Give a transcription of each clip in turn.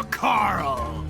Carl!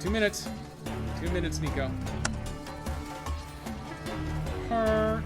2 minutes. 2 minutes, Nico. Carl!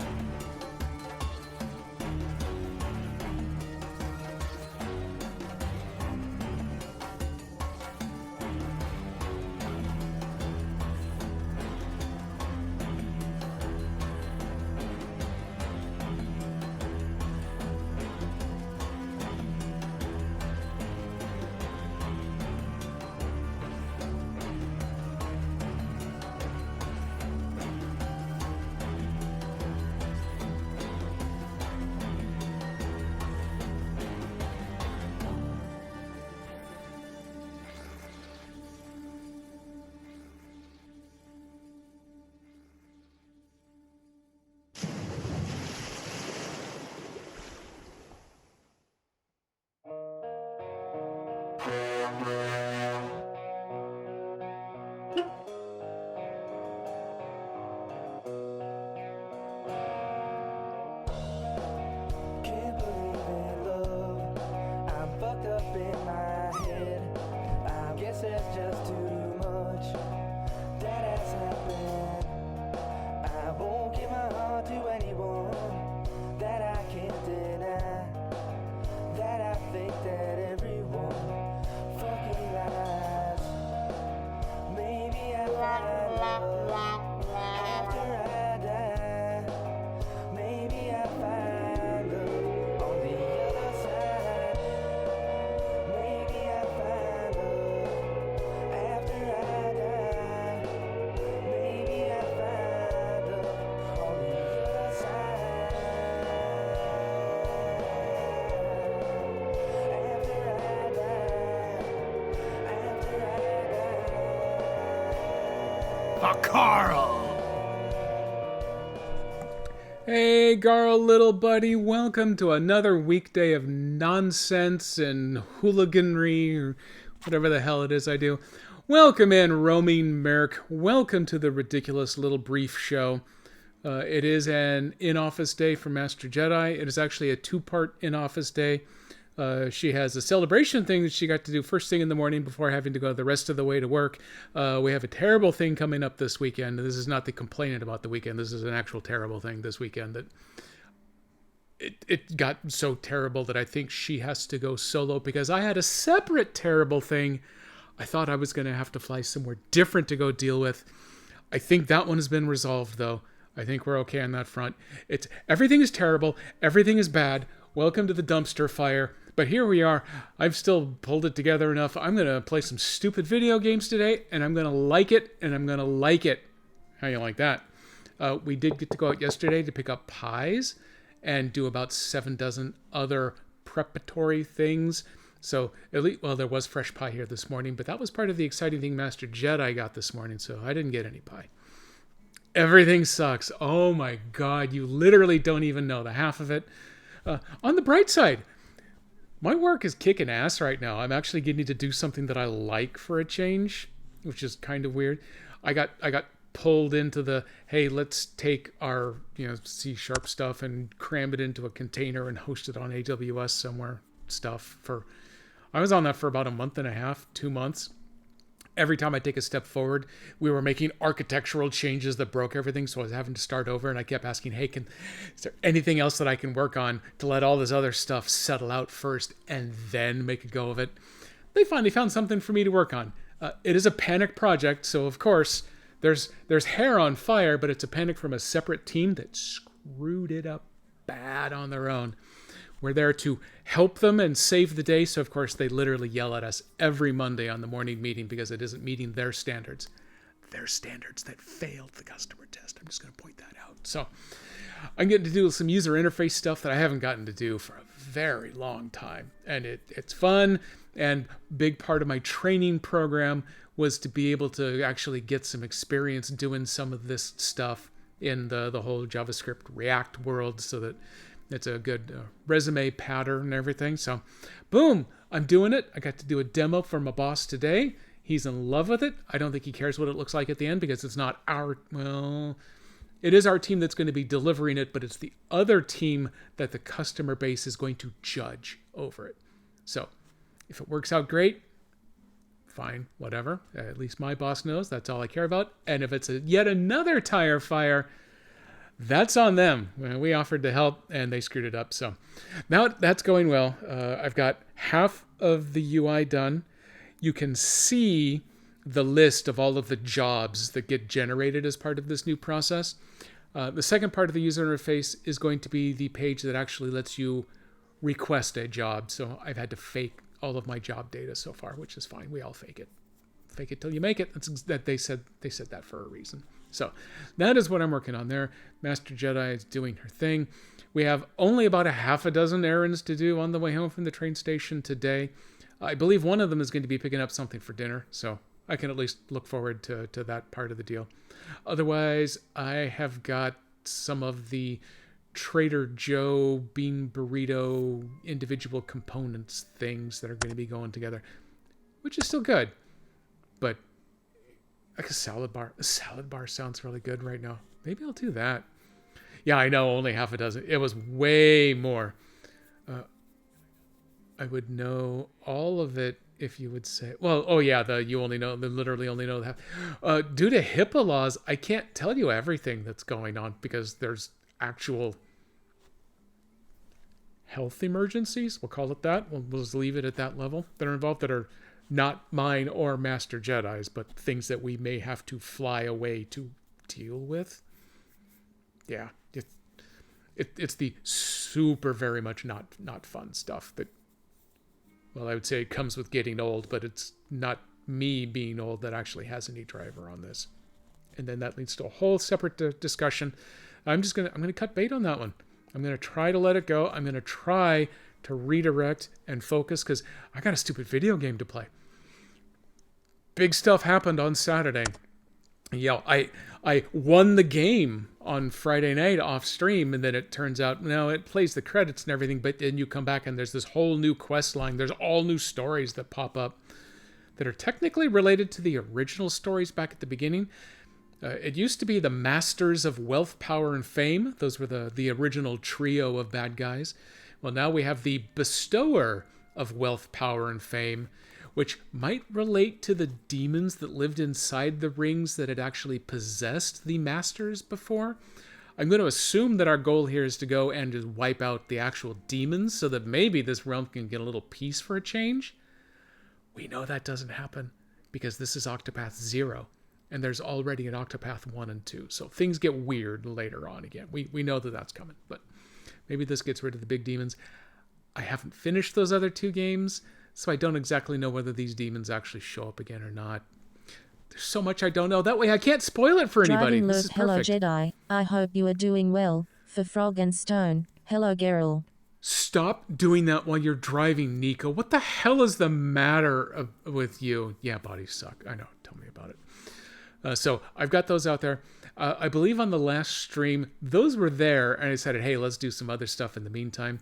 Hey, Garl, little buddy. Welcome to another weekday of nonsense and hooliganry, or whatever the hell it is I do. Welcome in, roaming Merc. Welcome to the ridiculous little brief show. It is an in-office day for Master Jedi. It is actually a two-part in-office day. She has a celebration thing that she got to do first thing in the morning before having to go the rest of the way to work. We have a terrible thing coming up this weekend. This is not the complaining about the weekend. This is an actual terrible thing this weekend that it got so terrible that I think she has to go solo because I had a separate terrible thing I thought I was going to have to fly somewhere different to go deal with. I think that one has been resolved, though. I think we're okay on that front. Everything is terrible. Everything is bad. Welcome to the dumpster fire. But here we are. I've still pulled it together enough. I'm going to play some stupid video games today, and I'm going to like it, and I'm going to like it. How you like that? We did get to go out yesterday to pick up pies and do about 7 dozen other preparatory things. So, at least, well, there was fresh pie here this morning, but that was part of the exciting thing Master Jedi got this morning, so I didn't get any pie. Everything sucks. Oh my God, you literally don't even know the half of it. On the bright side, my work is kicking ass right now. I'm actually getting to do something that I like for a change, which is kind of weird. I got pulled into the, hey, let's take our C# stuff and cram it into a container and host it on AWS somewhere stuff. I was on that for about a month and a half, 2 months. Every time I take a step forward, we were making architectural changes that broke everything, so I was having to start over, and I kept asking, hey, is there anything else that I can work on to let all this other stuff settle out first and then make a go of it? They finally found something for me to work on. It is a panic project, so of course, there's hair on fire, but it's a panic from a separate team that screwed it up bad on their own. We're there to help them and save the day. So, of course, they literally yell at us every Monday on the morning meeting because it isn't meeting their standards. Their standards that failed the customer test. I'm just going to point that out. So, I'm getting to do some user interface stuff that I haven't gotten to do for a very long time. And it's fun. And big part of my training program was to be able to actually get some experience doing some of this stuff in the whole JavaScript React world so that it's a good resume pattern and everything. So, boom, I'm doing it. I got to do a demo for my boss today. He's in love with it. I don't think he cares what it looks like at the end because it's not it is our team that's going to be delivering it, but it's the other team that the customer base is going to judge over it. So, if it works out great, fine, whatever. At least my boss knows that's all I care about. And if it's yet another tire fire, that's on them. We offered to help and they screwed it up. So now that's going well. I've got half of the UI done. You can see the list of all of the jobs that get generated as part of this new process. The second part of the user interface is going to be the page that actually lets you request a job. So I've had to fake all of my job data so far, which is fine. We all fake it. Fake it till you make it. That they said that for a reason. So that is what I'm working on there. Master Jedi is doing her thing. We have only about a half a dozen errands to do on the way home from the train station today. I believe one of them is going to be picking up something for dinner, so I can at least look forward to that part of the deal. Otherwise, I have got some of the Trader Joe bean burrito individual components things that are going to be going together, which is still good, but like a salad bar. A salad bar sounds really good right now. Maybe I'll do that. Yeah, I know, only half a dozen. It was way more. I would know all of it if you would say, well, oh yeah, you literally only know the half. Due to HIPAA laws, I can't tell you everything that's going on because there's actual health emergencies. We'll call it that. We'll just leave it at that level that are involved that are not mine or Master Jedi's, but things that we may have to fly away to deal with. Yeah, it's the super very much not fun stuff that, well, I would say it comes with getting old, but it's not me being old that actually has any driver on this. And then that leads to a whole separate discussion. I'm gonna cut bait on that one. I'm gonna try to let it go. I'm gonna try to redirect and focus because I got a stupid video game to play. Big stuff happened on Saturday. Yeah, I won the game on Friday night off stream, and then it turns out, no, it plays the credits and everything, but then you come back and there's this whole new quest line. There's all new stories that pop up that are technically related to the original stories back at the beginning. It used to be the Masters of Wealth, Power, and Fame. Those were the original trio of bad guys. Well, now we have the bestower of wealth, power, and fame, which might relate to the demons that lived inside the rings that had actually possessed the masters before. I'm going to assume that our goal here is to go and just wipe out the actual demons so that maybe this realm can get a little peace for a change. We know that doesn't happen because this is Octopath 0, and there's already an Octopath 1 and 2. So things get weird later on again. We know that that's coming, but maybe this gets rid of the big demons. I haven't finished those other 2 games, so I don't exactly know whether these demons actually show up again or not. There's so much I don't know. That way I can't spoil it for anybody. Driving This is hello perfect. Jedi, I hope you are doing well. For Frog and Stone, hello Geralt. Stop doing that while you're driving, Nico. What the hell is the matter with you? Yeah, bodies suck. I know. Tell me about it. So I've got those out there. I believe on the last stream, those were there, and I said, hey, let's do some other stuff in the meantime.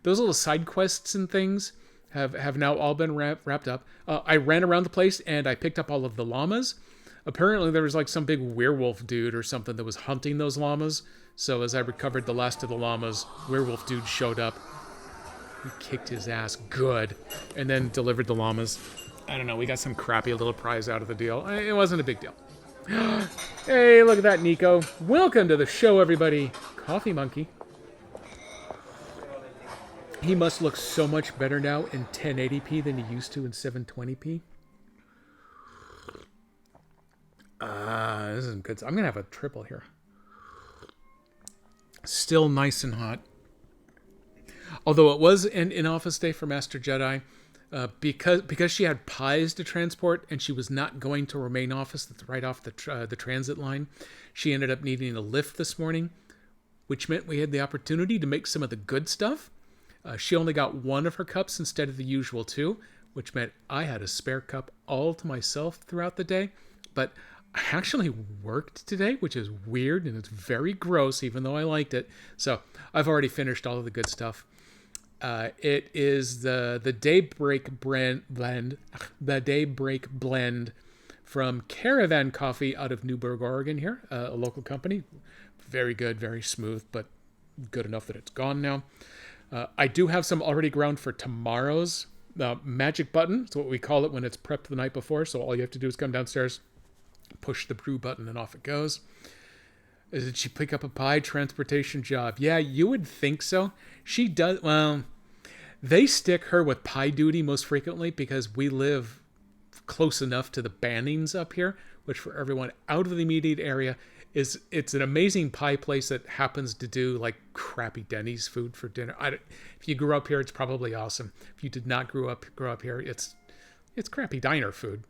Those little side quests and things have now all been wrapped up. I ran around the place, and I picked up all of the llamas. Apparently, there was like some big werewolf dude or something that was hunting those llamas. So as I recovered the last of the llamas, werewolf dude showed up. He kicked his ass good, and then delivered the llamas. I don't know, we got some crappy little prize out of the deal. It wasn't a big deal. Hey, look at that, Nico. Welcome to the show, everybody. Coffee Monkey. He must look so much better now in 1080p than he used to in 720p. This is good. I'm going to have a triple here. Still nice and hot. Although it was an in-office day for Master Jedi, because she had pies to transport and she was not going to remain office that's right off the transit line, she ended up needing a lift this morning, which meant we had the opportunity to make some of the good stuff. She only got 1 of her cups instead of the usual 2, which meant I had a spare cup all to myself throughout the day. But I actually worked today, which is weird and it's very gross, even though I liked it. So I've already finished all of the good stuff. It is the Daybreak blend, the Daybreak blend from Caravan Coffee out of Newburgh, Oregon. Here, a local company. Very good, very smooth, but good enough that it's gone now. I do have some already ground for tomorrow's magic button. It's what we call it when it's prepped the night before. So all you have to do is come downstairs, push the brew button, and off it goes. Did she pick up a pie transportation job? Yeah, you would think so. She does. Well, they stick her with pie duty most frequently because we live close enough to the Bannings up here, which for everyone out of the immediate area it's an amazing pie place that happens to do like crappy Denny's food for dinner. If you grew up here, it's probably awesome. If you did not grow up here, it's crappy diner food.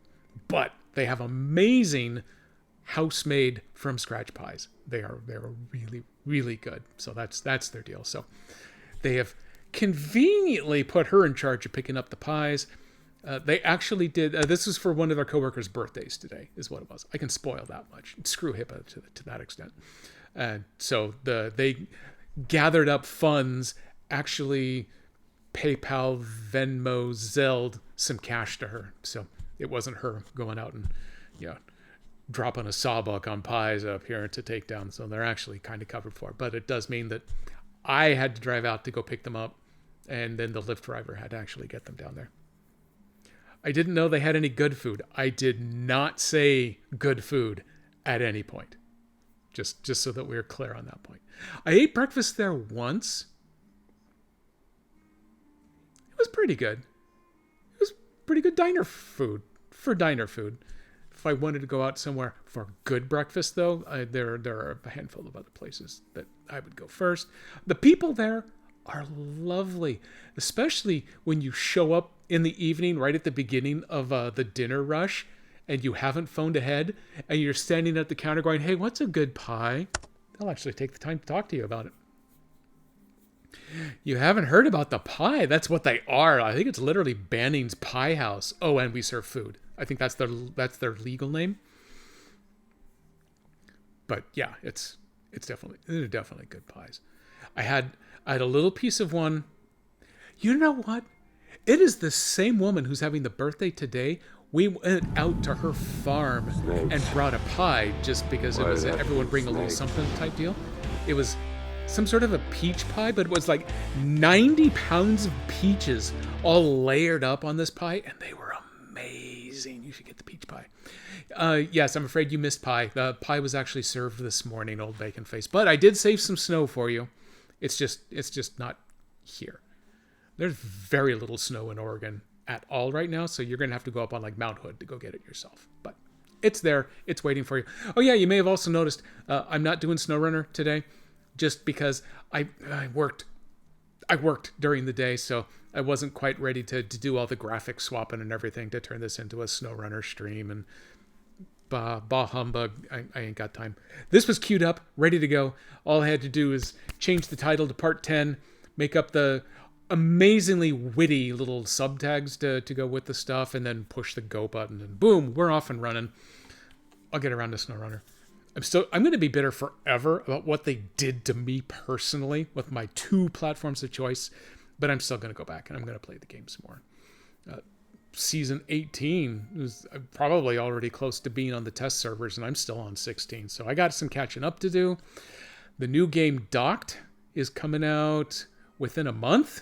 But they have amazing house-made from scratch pies. They are really, really good. So that's their deal. So they have conveniently put her in charge of picking up the pies. They actually did. This was for one of their coworkers' birthdays today, is what it was. I can spoil that much. Screw HIPAA to that extent. So they gathered up funds, actually PayPal, Venmo, Zelled some cash to her. So it wasn't her going out and dropping a sawbuck on pies up here to take down. So they're actually kind of covered for it. But it does mean that I had to drive out to go pick them up, and then the Lyft driver had to actually get them down there. I didn't know they had any good food. I did not say good food at any point. Just so that we're clear on that point. I ate breakfast there once. It was pretty good. It was pretty good diner food. If I wanted to go out somewhere for good breakfast, though, there are a handful of other places that I would go first. The people there are lovely, especially when you show up in the evening right at the beginning of the dinner rush and you haven't phoned ahead and you're standing at the counter going, hey, what's a good pie? They'll actually take the time to talk to you about it. You haven't heard about the pie. That's what they are. I think it's literally Banning's Pie House. Oh, and we serve food. I think that's their legal name. But yeah, they're definitely good pies. I had a little piece of one. You know what? It is the same woman who's having the birthday today. We went out to her farm and brought a pie just because it was everyone bring a little something type deal. It was some sort of a peach pie, but it was like 90 pounds of peaches all layered up on this pie, and they were amazing. You should get the peach pie. Yes, I'm afraid you missed pie. The pie was actually served this morning, old bacon face. But I did save some snow for you. It's just not here. There's very little snow in Oregon at all right now, so you're going to have to go up on like Mount Hood to go get it yourself. But it's there. It's waiting for you. Oh yeah, you may have also noticed I'm not doing SnowRunner today just because I worked during the day, so I wasn't quite ready to do all the graphic swapping and everything to turn this into a SnowRunner stream, and bah humbug. I ain't got time. This was queued up, ready to go. All I had to do is change the title to part 10, make up the amazingly witty little subtags to go with the stuff, and then push the go button, and boom, we're off and running. I'll get around to SnowRunner. I'm going to be bitter forever about what they did to me personally with my 2 platforms of choice, but I'm still going to go back and I'm going to play the game some more. Season 18 is probably already close to being on the test servers, and I'm still on 16, so I got some catching up to do. The new game Docked is coming out within a month,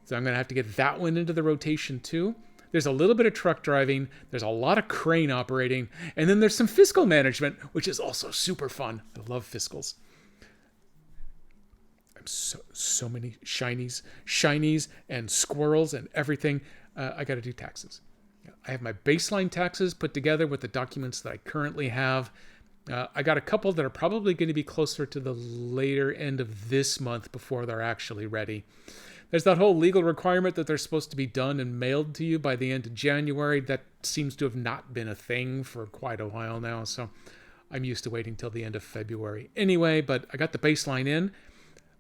so I'm going to have to get that one into the rotation too. There's a little bit of truck driving, there's a lot of crane operating, and then there's some fiscal management, which is also super fun. I love fiscals. I'm so many shinies and squirrels and everything. I got to do taxes. I have my baseline taxes put together with the documents that I currently have. I got a couple that are probably going to be closer to the later end of this month before they're actually ready. There's that whole legal requirement that they're supposed to be done and mailed to you by the end of January. That seems to have not been a thing for quite a while now, so I'm used to waiting till the end of February anyway, but I got the baseline in.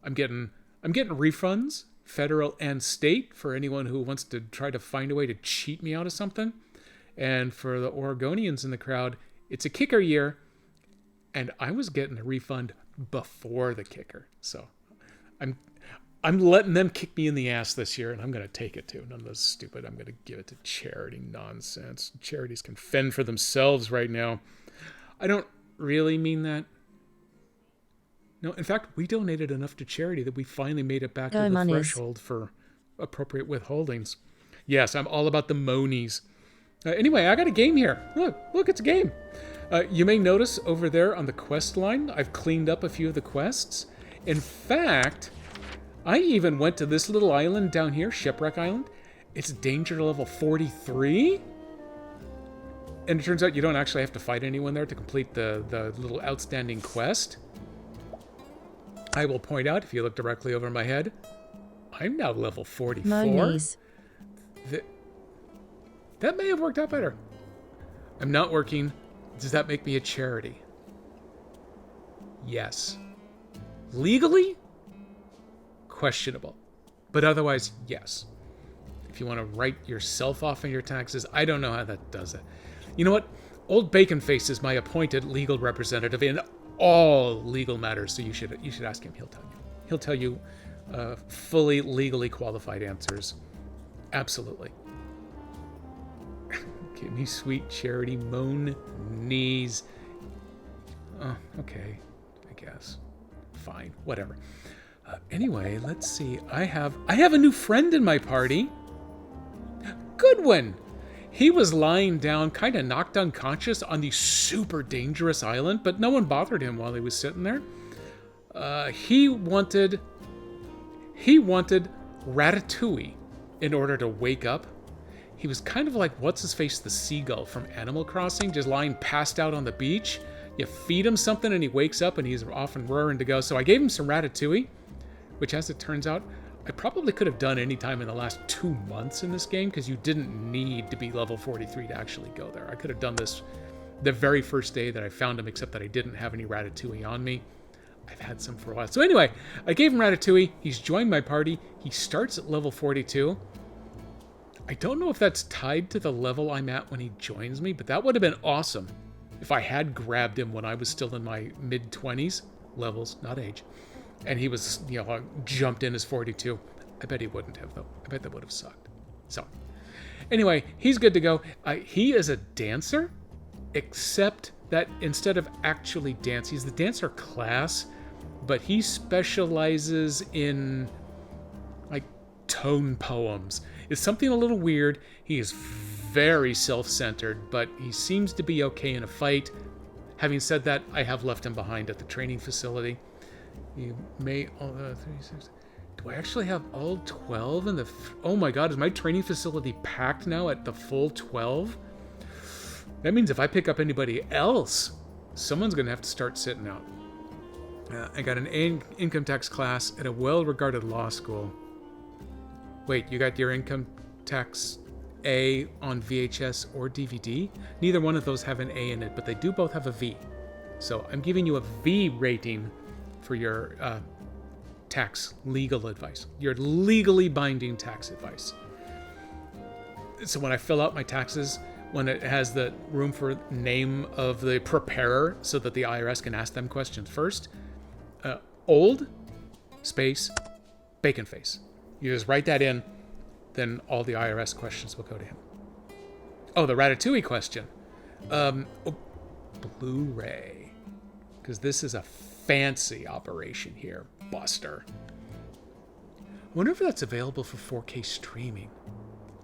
I'm getting refunds, federal and state, for anyone who wants to try to find a way to cheat me out of something. And for the Oregonians in the crowd, it's a kicker year, and I was getting a refund before the kicker. So I'm letting them kick me in the ass this year, and I'm going to take it too. None of those stupid, I'm going to give it to charity nonsense. Charities can fend for themselves right now. I don't really mean that. No, in fact, we donated enough to charity that we finally made it back to the threshold for appropriate withholdings. Yes, I'm all about the monies. Anyway, I got a game here. Look, it's a game. You may notice over there on the quest line, I've cleaned up a few of the quests. In fact, I even went to this little island down here, Shipwreck Island. It's danger level 43. And it turns out you don't actually have to fight anyone there to complete the little outstanding quest. I will point out, if you look directly over my head, I'm now level 44. Monies. That may have worked out better. I'm not working. Does that make me a charity? Yes. Legally? Questionable. But otherwise, yes. If you want to write yourself off on your taxes, I don't know how that does it. You know what? Old Bacon Face is my appointed legal representative in all legal matters, so you should ask him. He'll tell you. He'll tell you fully legally qualified answers. Absolutely. Give me sweet charity moan knees. Oh, okay, I guess. Fine, whatever. Anyway, let's see. I have a new friend in my party. Goodwin. He was lying down, kind of knocked unconscious on the super dangerous island, but no one bothered him while he was sitting there. He wanted Ratatouille in order to wake up. He was kind of like what's-his-face the seagull from Animal Crossing, just lying passed out on the beach. You feed him something and he wakes up and he's off and roaring to go. So I gave him some Ratatouille, which, as it turns out, I probably could have done any time in the last 2 months in this game, because you didn't need to be level 43 to actually go there. I could have done this the very first day that I found him, except that I didn't have any Ratatouille on me. I've had some for a while. So anyway, I gave him Ratatouille. He's joined my party. He starts at level 42. I don't know if that's tied to the level I'm at when he joins me, but that would have been awesome if I had grabbed him when I was still in my mid-20s. Levels, not age. And he was, jumped in as 42. I bet he wouldn't have, though. I bet that would have sucked. So, anyway, he's good to go. He is a dancer, except that instead of actually dance, he's the dancer class, but he specializes in like tone poems. It's something a little weird. He is very self-centered, but he seems to be okay in a fight. Having said that, I have left him behind at the training facility. You may... Do I actually have all 12 in the... Oh my god, is my training facility packed now at the full 12? That means if I pick up anybody else, someone's going to have to start sitting out. I got an income tax class at a well-regarded law school. Wait, you got your income tax A on VHS or DVD? Neither one of those have an A in it, but they do both have a V. So I'm giving you a V rating for your tax legal advice. Your legally binding tax advice. So when I fill out my taxes, when it has the room for name of the preparer so that the IRS can ask them questions first, old, space, bacon face. You just write that in, then all the IRS questions will go to him. Oh, the Ratatouille question. Blu-ray. Because this is a fancy operation here, Buster. I wonder if that's available for 4K streaming.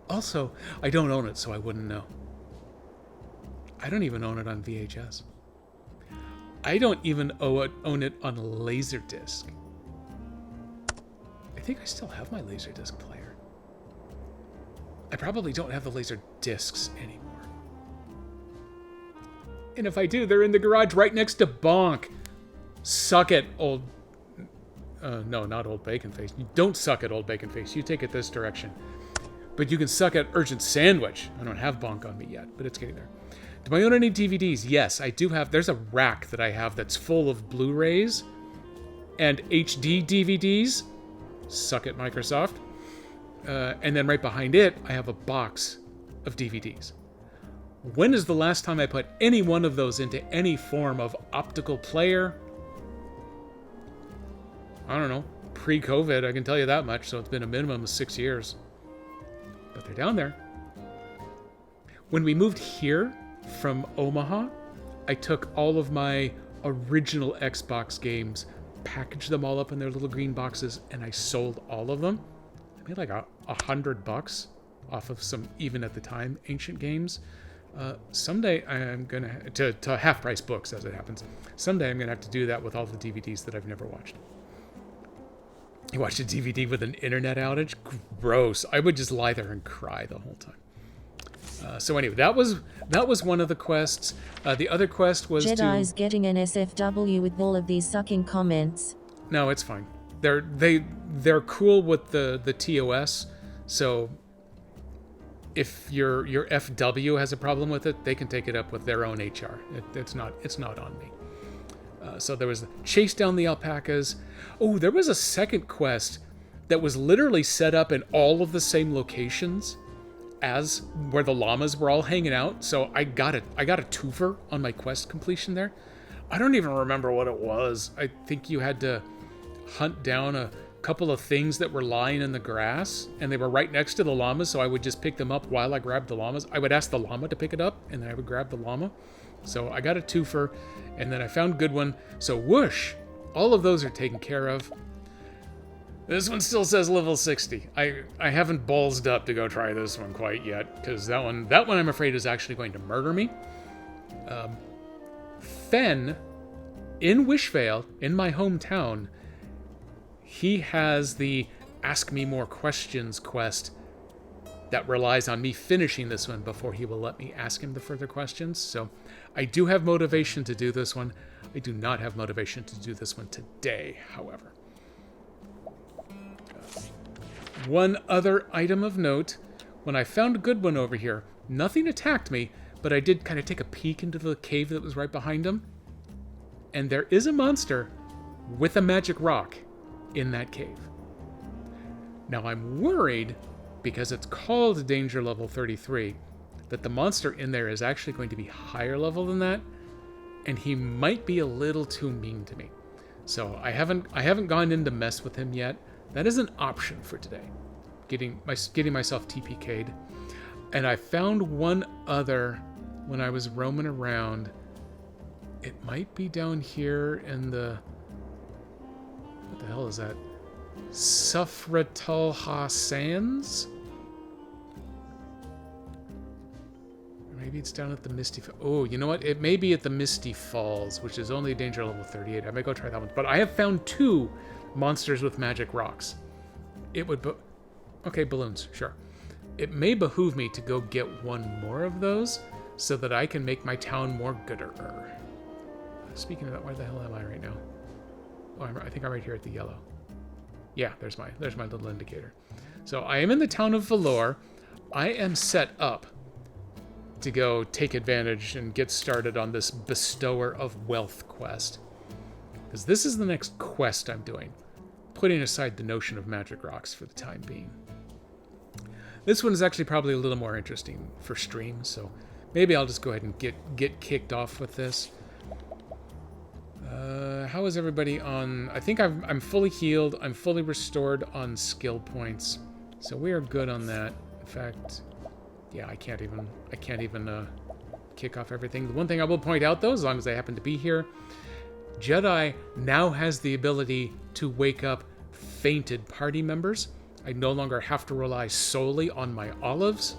Also, I don't own it, so I wouldn't know. I don't even own it on VHS. I don't even own it on Laserdisc. I think I still have my Laserdisc player. I probably don't have the Laserdiscs anymore. And if I do, they're in the garage right next to Bonk. Suck it, old... no, not old bacon face. You don't suck at old bacon face. You take it this direction. But you can suck at Urgent Sandwich. I don't have Bonk on me yet, but it's getting there. Do I own any DVDs? Yes, I do have. There's a rack that I have that's full of Blu-rays and HD DVDs. Suck it, Microsoft. And then right behind it, I have a box of DVDs. When is the last time I put any one of those into any form of optical player? I don't know. Pre-COVID, I can tell you that much, so it's been a minimum of 6 years. But they're down there. When we moved here from Omaha, I took all of my original Xbox games, packaged them all up in their little green boxes, and I sold all of them. I made like $100 off of some, even at the time, ancient games. Someday I'm gonna to half price books, as it happens. Someday I'm gonna have to do that with all the DVDs that I've never watched. You watched a DVD with an internet outage? Gross. I would just lie there and cry the whole time. So anyway, that was one of the quests. The other quest was Jedi's getting an SFW with all of these sucking comments. No, it's fine. They're cool with the TOS. So if your FW has a problem with it, they can take it up with their own HR. It's not on me. So there was chase down the alpacas. Oh, there was a second quest that was literally set up in all of the same locations as where the llamas were all hanging out. So I got a twofer on my quest completion there. I don't even remember what it was. I think you had to hunt down a couple of things that were lying in the grass, and they were right next to the llamas, so I would just pick them up while I grabbed the llamas. I would ask the llama to pick it up, and then I would grab the llama. So I got a twofer, and then I found good one. So whoosh, all of those are taken care of. This one still says level 60. I haven't ballsed up to go try this one quite yet, because that one I'm afraid is actually going to murder me. Fen, in Wishvale, in my hometown, he has the Ask Me More Questions quest that relies on me finishing this one before he will let me ask him the further questions. So I do have motivation to do this one. I do not have motivation to do this one today, however. One other item of note, when I found a good one over here, nothing attacked me, but I did kind of take a peek into the cave that was right behind him. And there is a monster with a magic rock in that cave. Now I'm worried, because it's called Danger Level 33, that the monster in there is actually going to be higher level than that, and he might be a little too mean to me. So I haven't gone in to mess with him yet. That is an option for today, getting myself TPK'd. And I found one other when I was roaming around. It might be down here in the What the hell is that? Sufratalha Sands? Maybe it's down at the Misty... Oh, you know what? It may be at the Misty Falls, which is only danger level 38. I may go try that one. But I have found 2 monsters with magic rocks. It would... Okay, balloons. Sure. It may behoove me to go get one more of those so that I can make my town more gooder. Speaking of that, where the hell am I right now? Oh, I think I'm right here at the yellow. Yeah, there's my little indicator. So I am in the town of Valor. I am set up to go take advantage and get started on this Bestower of Wealth quest. Because this is the next quest I'm doing, putting aside the notion of magic rocks for the time being. This one is actually probably a little more interesting for stream, so maybe I'll just go ahead and get kicked off with this. How is everybody on... I think I'm fully healed. I'm fully restored on skill points. So we are good on that. In fact... Yeah, I can't even kick off everything. The one thing I will point out, though, as long as I happen to be here, Jedi now has the ability to wake up fainted party members. I no longer have to rely solely on my olives,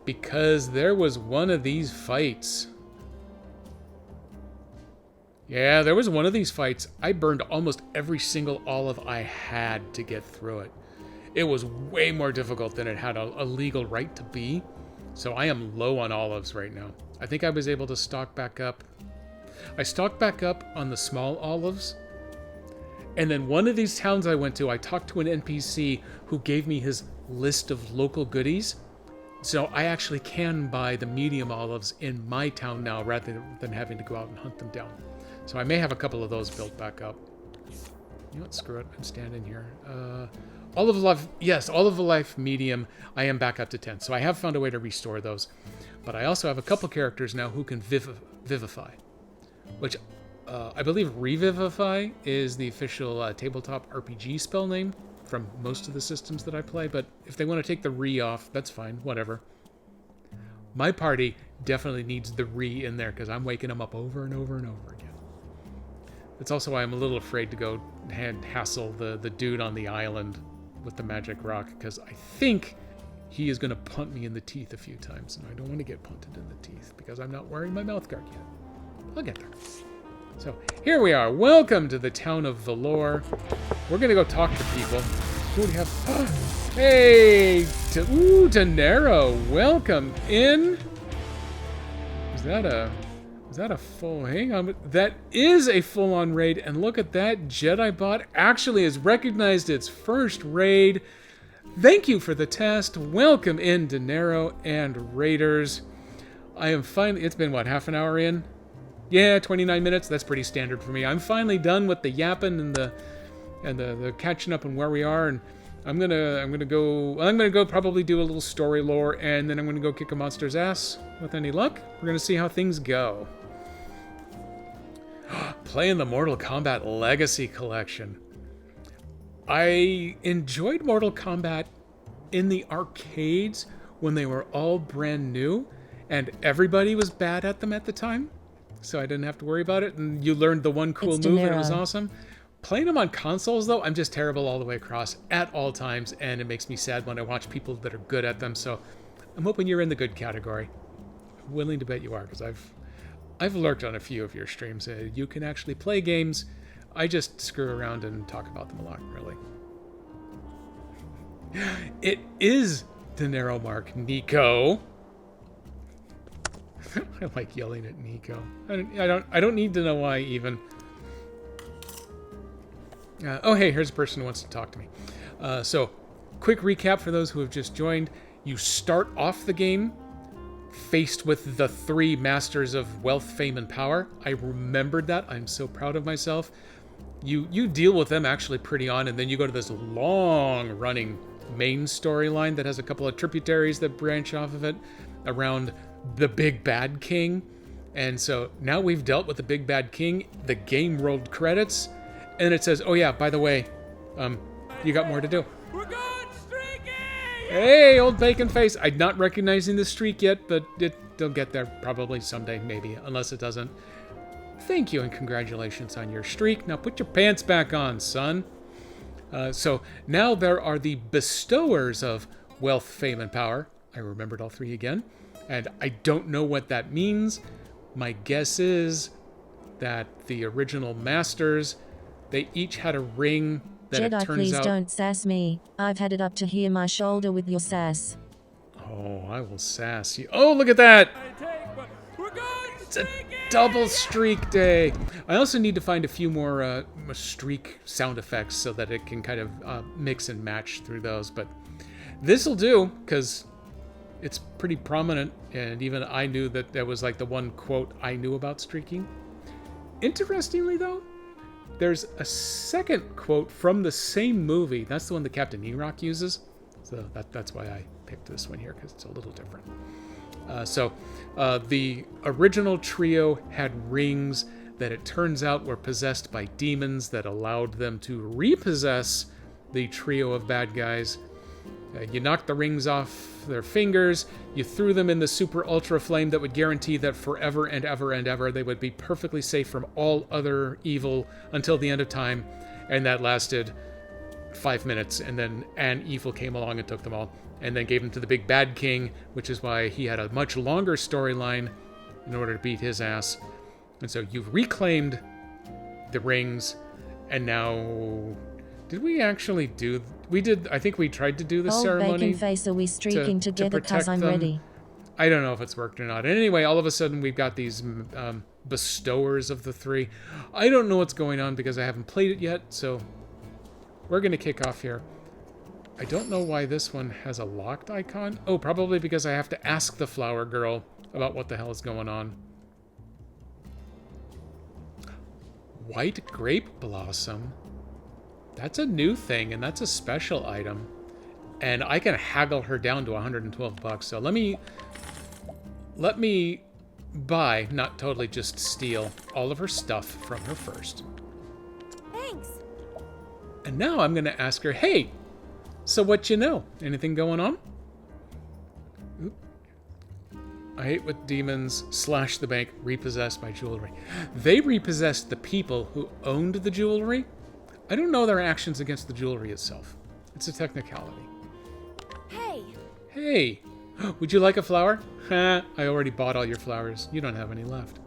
because there was one of these fights. Yeah, there was one of these fights. I burned almost every single olive I had to get through it. It was way more difficult than it had a legal right to be. So I am low on olives right now. I think I was able to stock back up. I stocked back up on the small olives. And then one of these towns I went to, I talked to an NPC who gave me his list of local goodies. So I actually can buy the medium olives in my town now rather than having to go out and hunt them down. So I may have a couple of those built back up. You know what? Screw it. I'm standing here. Olive Life, yes, Olive Life medium, I am back up to 10. So I have found a way to restore those. But I also have a couple characters now who can vivify. Which I believe Revivify is the official tabletop RPG spell name from most of the systems that I play. But if they want to take the re off, that's fine, whatever. My party definitely needs the re in there because I'm waking them up over and over and over again. That's also why I'm a little afraid to go and hassle the dude on the island with the magic rock, because I think he is going to punt me in the teeth a few times, and I don't want to get punted in the teeth because I'm not wearing my mouth guard yet. I'll get there. So here we are. Welcome to the town of Valor. We're going to go talk to people. Who do we have? Hey! Dinero. Welcome in. Is that a full... Hang on. That is a full-on raid. And look at that. Jedi bot actually has recognized its first raid. Thank you for the test. Welcome in, Dinero and Raiders. I am finally... It's been, what, half an hour in? Yeah, 29 minutes. That's pretty standard for me. I'm finally done with the yapping and the catching up on where we are. And I'm gonna go probably do a little story lore, and then I'm gonna go kick a monster's ass. With any luck, we're gonna see how things go. Playing the Mortal Kombat Legacy Collection. I enjoyed Mortal Kombat in the arcades when they were all brand new and everybody was bad at them at the time, so I didn't have to worry about it, and you learned the one cool move and it was awesome. Playing them on consoles, though, I'm just terrible all the way across at all times, and it makes me sad when I watch people that are good at them, so I'm hoping you're in the good category. I'm willing to bet you are, because I've lurked on a few of your streams. You can actually play games. I just screw around and talk about them a lot, really. It is Dinero Mark Nico. I like yelling at Nico. I don't need to know why even. Oh, hey, here's a person who wants to talk to me. So, quick recap for those who have just joined. You start off the game faced with the 3 masters of wealth, fame, and power. I remembered that. I'm so proud of myself. You deal with them actually pretty on, and then you go to this long-running main storyline that has a couple of tributaries that branch off of it around the Big Bad King. And so now we've dealt with the Big Bad King. The game rolled credits, and it says, oh yeah, by the way, you got more to do. We're going streaking! Hey, old bacon face. I'm not recognizing the streak yet, but they'll get there probably someday, maybe, unless it doesn't thank you and congratulations on your streak. Now put your pants back on, son. So now there are the bestowers of wealth, fame, and power. I remembered all three again. And I don't know what that means. My guess is that the original masters, they each had a ring that Jedi, it turns please out... don't sass me. I've had it up to here my shoulder with your sass. Oh, I will sass you. Oh, look at that! It's a double streak day. I also need to find a few more streak sound effects so that it can kind of mix and match through those. But this'll do, because it's pretty prominent, and even I knew that there was like the one quote I knew about streaking. Interestingly, though, there's a second quote from the same movie. That's the one that Captain Erock uses. So that's why I picked this one here, because it's a little different. The original trio had rings that it turns out were possessed by demons that allowed them to repossess the trio of bad guys. You knocked the rings off their fingers, you threw them in the super ultra flame that would guarantee that forever and ever and ever they would be perfectly safe from all other evil until the end of time, and that lasted 5 minutes, and then an evil came along and took them all, and then gave them to the big bad king, which is why he had a much longer storyline in order to beat his ass. And so you've reclaimed the rings, and now... Did we actually do... We did... I think we tried to do the Old ceremony bacon face, are we streaking together protect cause I'm them. ready? I don't know if it's worked or not. And anyway, all of a sudden we've got these bestowers of the three. I don't know what's going on because I haven't played it yet, so we're going to kick off here. I don't know why this one has a locked icon. Oh, probably because I have to ask the flower girl about what the hell is going on. White grape blossom. That's a new thing, and that's a special item. And I can haggle her down to 112 bucks. So let me buy, not totally just steal, all of her stuff from her first. Thanks. And now I'm going to ask her, hey, so what you know? Anything going on? Oop. I hate what demons slash the bank repossessed my jewelry. They repossessed the people who owned the jewelry. I don't know their actions against the jewelry itself. It's a technicality. Hey. Hey, would you like a flower? Ha, I already bought all your flowers. You don't have any left.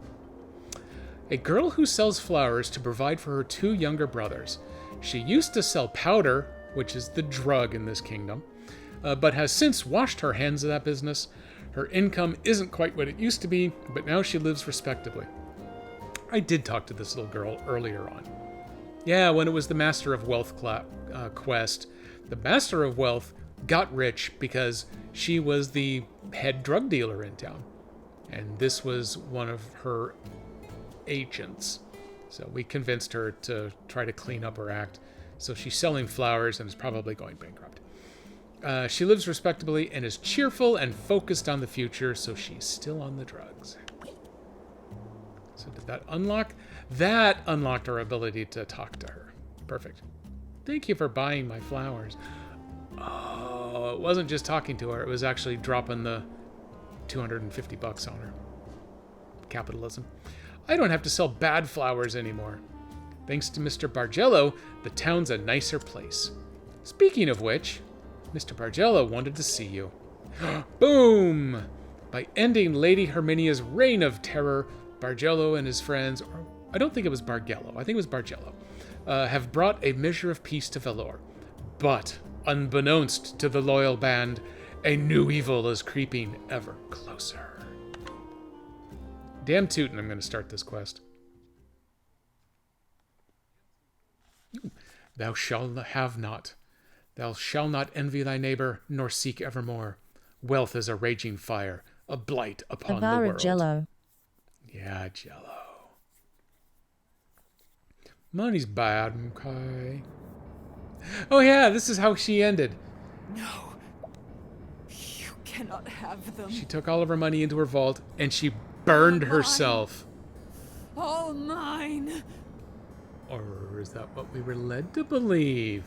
A girl who sells flowers to provide for her 2 younger brothers. She used to sell powder, which is the drug in this kingdom, but has since washed her hands of that business. Her income isn't quite what it used to be, but now she lives respectably. I did talk to this little girl earlier on. Yeah, when it was the Master of Wealth quest. The Master of Wealth got rich because she was the head drug dealer in town. And this was one of her agents. So we convinced her to try to clean up her act. So she's selling flowers and is probably going bankrupt. She lives respectably and is cheerful and focused on the future, so she's still on the drugs. So did that unlock? That unlocked our ability to talk to her. Perfect. Thank you for buying my flowers. Oh, it wasn't just talking to her. It was actually dropping the 250 bucks on her. Capitalism. I don't have to sell bad flowers anymore. Thanks to Mr. Bargello, the town's a nicer place. Speaking of which, Mr. Bargello wanted to see you. Boom! By ending Lady Herminia's reign of terror, Bargello and his friends, or I don't think it was Bargello, I think it was Bargello, have brought a measure of peace to Valor. But, unbeknownst to the loyal band, a new evil is creeping ever closer. Damn tootin', I'm going to start this quest. Thou shalt have not. Thou shalt not envy thy neighbor, nor seek evermore. Wealth is a raging fire, a blight upon the bar world. of Jello. Yeah, Jello. Money's bad, okay. Oh yeah, this is how she ended. No. You cannot have them. She took all of her money into her vault, and she burned herself. All mine. Or is that what we were led to believe?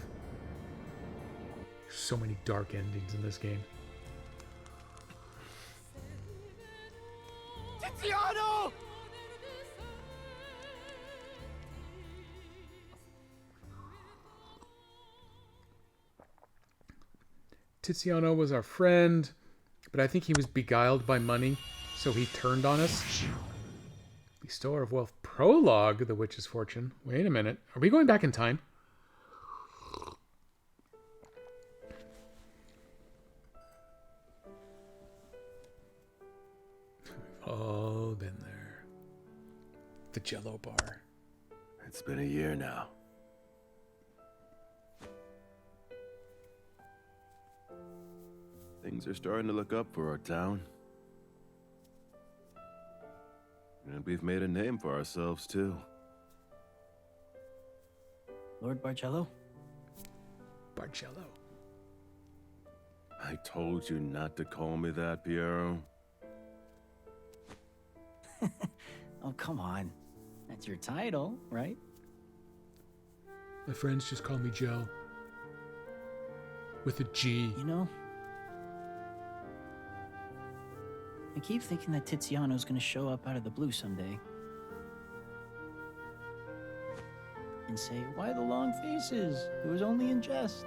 So many dark endings in this game. Tiziano! Tiziano was our friend, but I think he was beguiled by money, so he turned on us. Bestower of Wealth Prologue, The Witch's Fortune. Wait a minute. Are we going back in time? We've all been there. The Jello bar. It's been a year now. Things are starting to look up for our town. And we've made a name for ourselves, too. Lord Bargello? Bargello. I told you not to call me that, Piero. Oh, come on. That's your title, right? My friends just call me Joe. With a G. You know, I keep thinking that Tiziano's gonna show up out of the blue someday. And say, why the long faces? It was only in jest.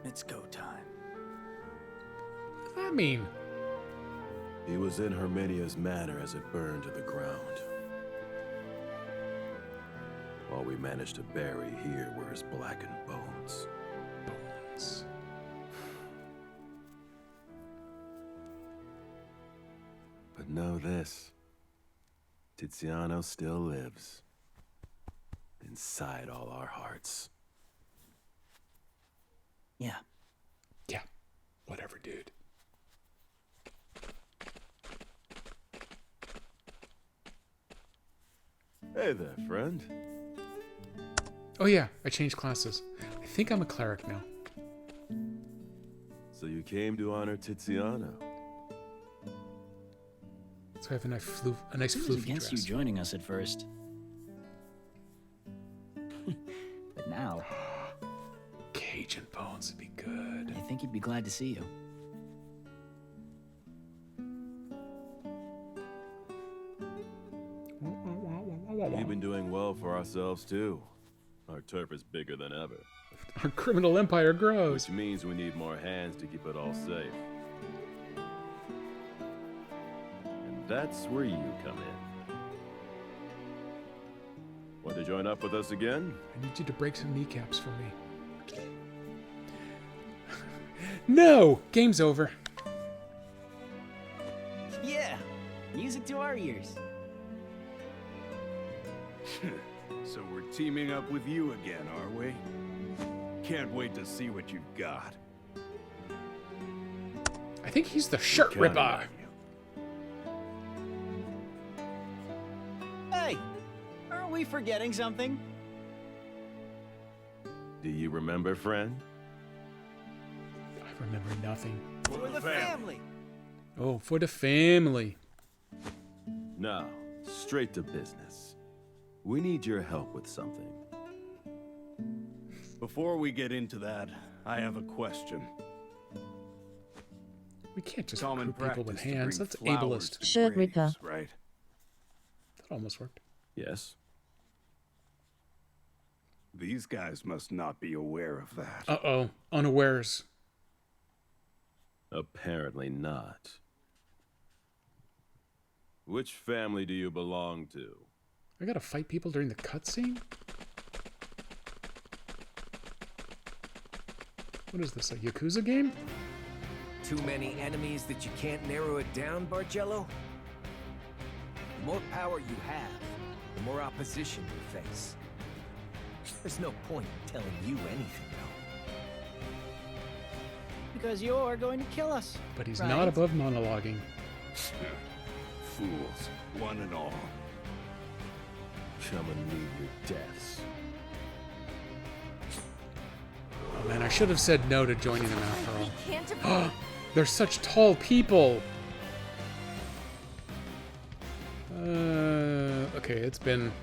It's go time. What does that mean? He was in Herminia's manor as it burned to the ground. All we managed to bury here were his blackened bones. Bones. But know this. Tiziano still lives. Inside all our hearts. Yeah. Yeah. Whatever, dude. Hey there, friend. Oh yeah, I changed classes. I think I'm a cleric now. So you came to honor Tiziano. So I have a nice I was floofy against dress. you joining us at first. But now, Cajun bones would be good. I think he'd be glad to see you. We've been doing well for ourselves, too. Our turf is bigger than ever. Our criminal empire grows. Which means we need more hands to keep it all safe. And that's where you come in. Want to join up with us again? I need you to break some kneecaps for me. No! Game's over. Yeah! Music to our ears. So we're teaming up with you again, are we? Can't wait to see what you've got. I think he's the shirt Counting ripper. on you. Hey! Aren't we forgetting something? Do you remember, friend? I remember nothing. For the family! Oh, for the family. Now, straight to business. We need your help with something. Before we get into that, I have a question. We can't just Common recruit people with practice to hands. bring That's flowers ableist. to Shirt graves, ripper. right? That almost worked. Yes? These guys must not be aware of that. Uh-oh. Unawares. Apparently not. Which family do you belong to? I gotta fight people during the cutscene? What is this, a Yakuza game? Too many enemies that you can't narrow it down, Bargello? The more power you have, the more opposition you face. There's no point in telling you anything, though. Because you're going to kill us. But he's right? not above monologuing. Fools, one and all. Come and meet your deaths. Oh man, I should have said no to joining them after We all. can't avoid. They're such tall people. Okay, it's been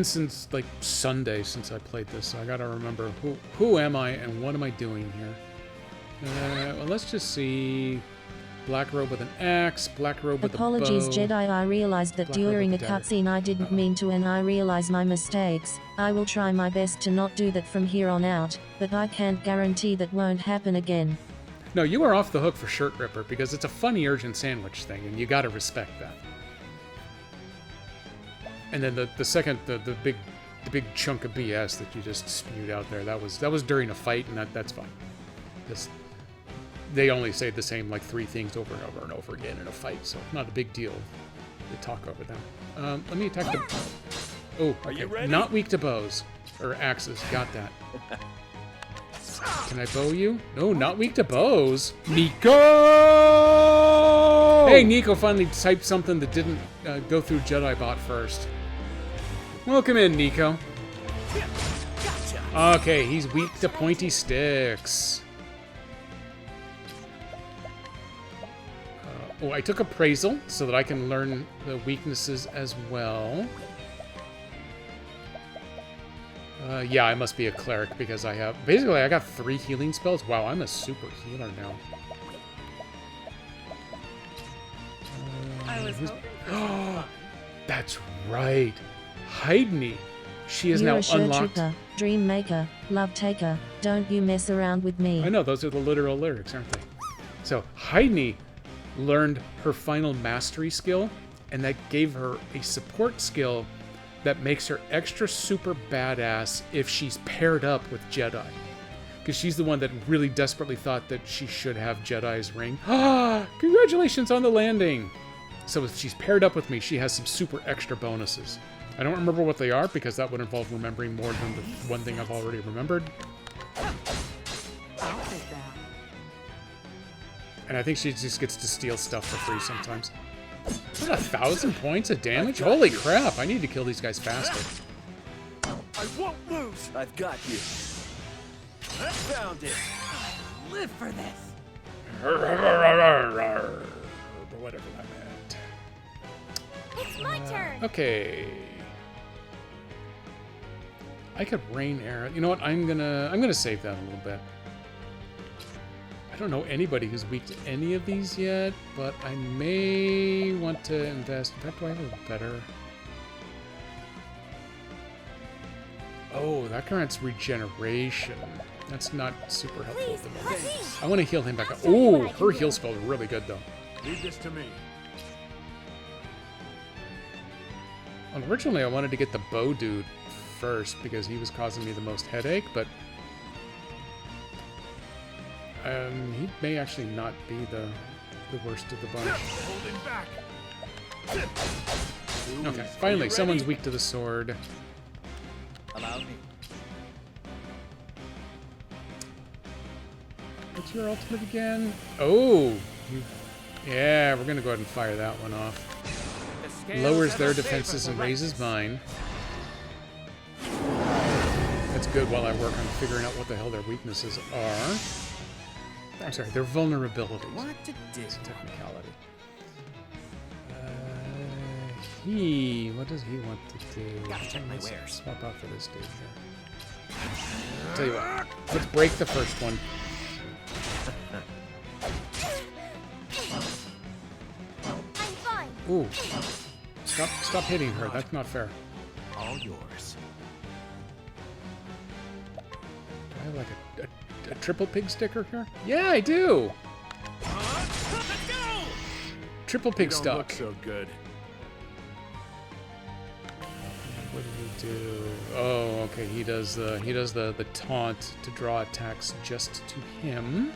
since like Sunday since I played this, so I gotta remember who am I and what am I doing here. Well, let's just see. Black robe with an axe, black robe with Apologies, a bow. Jedi. I realized that Black robe during a with a dagger. cutscene I didn't mean to, and I realize my mistakes. I will try my best to not do that from here on out, but I can't guarantee that won't happen again. No, you are off the hook for Shirt Ripper because it's a funny urgent sandwich thing, and you gotta respect that. And then the second, the big chunk of BS that you just spewed out there, that was during a fight, and that's fine. They only say the same like 3 things over and over and over again in a fight, so not a big deal to talk over them. Let me attack the... Oh, okay. you ready? Not weak to bows. Or axes. Got that. Can I bow you? No, not weak to bows. Nico! Hey, Nico finally typed something that didn't go through JediBot first. Welcome in, Nico. Okay, he's weak to pointy sticks. Oh, I took appraisal so that I can learn the weaknesses as well. Yeah, I must be a cleric because I have... Basically, I got 3 healing spells. Wow, I'm a super healer now. I was hoping for some fun. That's right. Heidne. She is now You're a shirt unlocked. trooper, dream maker, love taker. Don't you mess around with me. I know, those are the literal lyrics, aren't they? So, Heidne learned her final mastery skill, and that gave her a support skill that makes her extra super badass if she's paired up with Jedi. Because she's the one that really desperately thought that she should have Jedi's ring. Ah! Congratulations on the landing! So if she's paired up with me, she has some super extra bonuses. I don't remember what they are, because that would involve remembering more than the one thing I've already remembered. I'll take that. And I think she just gets to steal stuff for free sometimes. What, 1,000 points of damage? Holy crap, I need to kill these guys faster. I won't lose. I've got you. I found it. Live for this. Whatever that meant. It's my turn. Okay. I could rain arrow. You know what? I'm gonna save that a little bit. I don't know anybody who's weak to any of these yet, but I may want to invest. In fact, do I have a better? Oh, that grants regeneration. That's not super helpful at the moment. I want to heal him back up. Oh, her heal spell is really good though. Leave this to me. Well, originally, I wanted to get the bow dude first because he was causing me the most headache, but he may actually not be the worst of the bunch. Holding back. Okay, finally, someone's weak to the sword. Allow me. What's your ultimate again? Oh, yeah, we're gonna go ahead and fire that one off. Lowers their defenses and raises mine. That's good while I work on figuring out what the hell their weaknesses are. I'm sorry, their vulnerabilities. What to do? It's a technicality. What does he want to do? Gotta check my Let's wares. Swap out for this dude here. Tell you what, let's break the first one. I'm fine. Ooh. Stop hitting her. That's not fair. All yours. Do I have like a triple pig sticker here? Yeah, I do. Let's go. Triple pig Don't stock. look so good. What did he do? Oh, okay. He does the taunt to draw attacks just to him.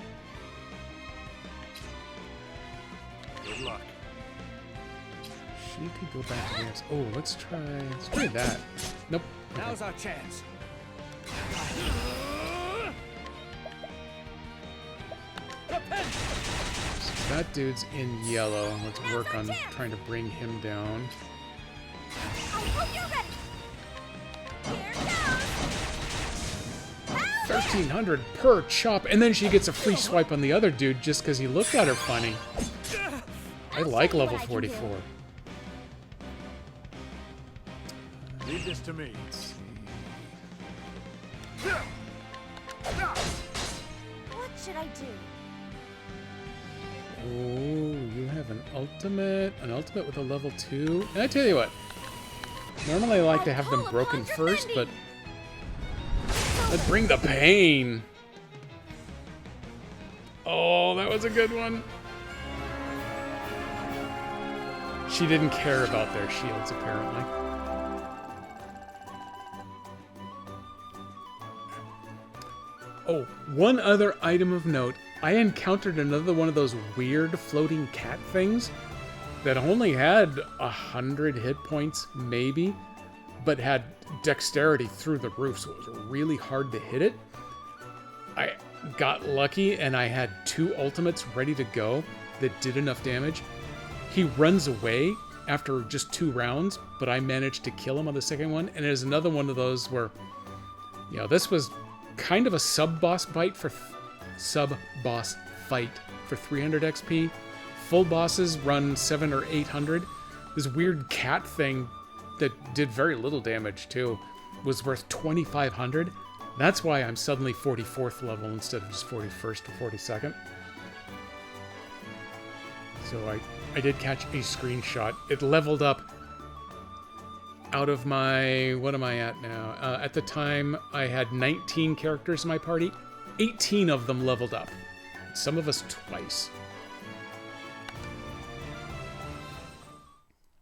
Good luck. She could go back to this. Oh, let's try that. Nope. Okay. Now's our chance. So that dude's in yellow. Let's work on trying to bring him down. I hope you're ready. Here goes. 1,300 per chop, and then she gets a free swipe on the other dude just because he looked at her funny. I like level 44. Leave this to me. Let's see. What should I do? Ooh, you have an ultimate with a level 2. And I tell you what, normally I like to have them broken first, but let's bring the pain. Oh, that was a good one. She didn't care about their shields, apparently. Oh, one other item of note. I encountered another one of those weird floating cat things that only had 100 hit points, maybe, but had dexterity through the roof, so it was really hard to hit it. I got lucky, and I had 2 ultimates ready to go that did enough damage. He runs away after just 2 rounds, but I managed to kill him on the second one, and there's another one of those where, you know, this was kind of a sub-boss fight for 300 XP. Full bosses run 700 or 800. This weird cat thing that did very little damage too was worth 2,500. That's why I'm suddenly 44th level instead of just 41st or 42nd. So I did catch a screenshot. It leveled up out of my... What am I at now? At the time, I had 19 characters in my party. 18 of them leveled up. Some of us twice.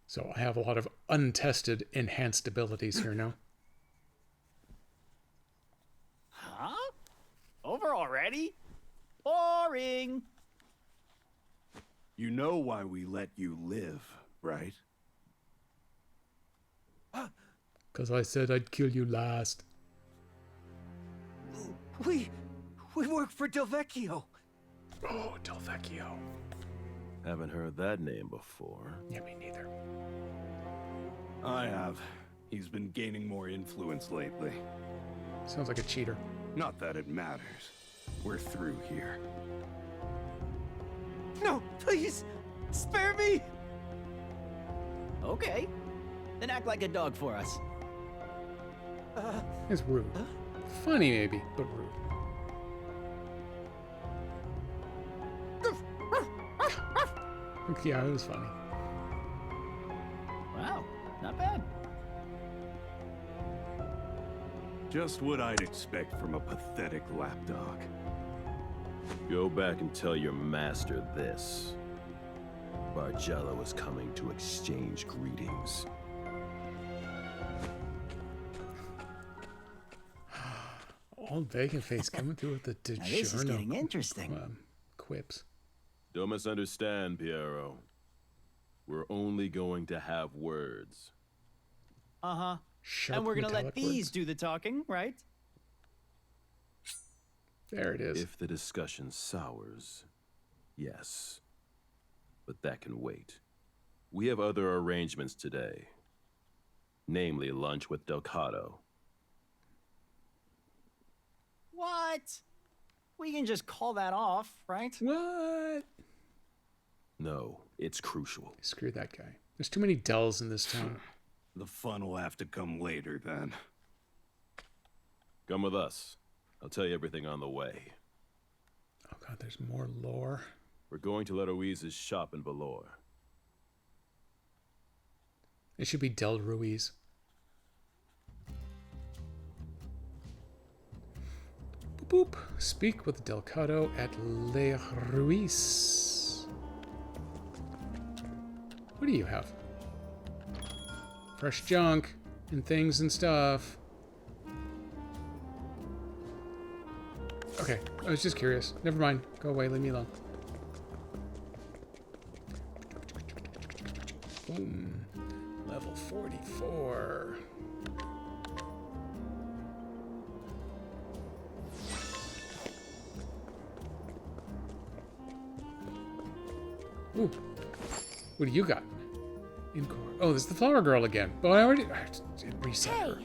So I have a lot of untested enhanced abilities here now. Huh? Over already? Boring. You know why we let you live, right? Because I said I'd kill you last. We work for Del Vecchio. Oh, Del Vecchio. Haven't heard that name before. Yeah, me neither. I have. He's been gaining more influence lately. Sounds like a cheater. Not that it matters. We're through here. No, please, spare me. Okay. Then act like a dog for us. It's rude. Funny maybe, but rude. Yeah, it was funny. Wow, not bad. Just what I'd expect from a pathetic lapdog. Go back and tell your master this. Bargello is coming to exchange greetings. Old bacon face coming through with the Now this is getting interesting. quips. Don't misunderstand, Piero. We're only going to have words. Uh-huh. Sharp And we're gonna let metallic these words. do the talking, right? There it is. If the discussion sours, yes. But that can wait. We have other arrangements today. Namely, lunch with Delgado. What? We can just call that off, right? What? No, it's crucial. Screw that guy. There's too many Dells in this town. The fun will have to come later, then. Come with us. I'll tell you everything on the way. Oh god, there's more lore. We're going to Eloise's shop in Valor. It should be Del Ruiz. Boop boop. Speak with Delgado at Le Ruiz. What do you have? Fresh junk and things and stuff. Okay, I was just curious. Never mind. Go away, leave me alone. Boom. Level 44. Ooh. What do you got? Oh, this is the flower girl again. Oh, I reset her.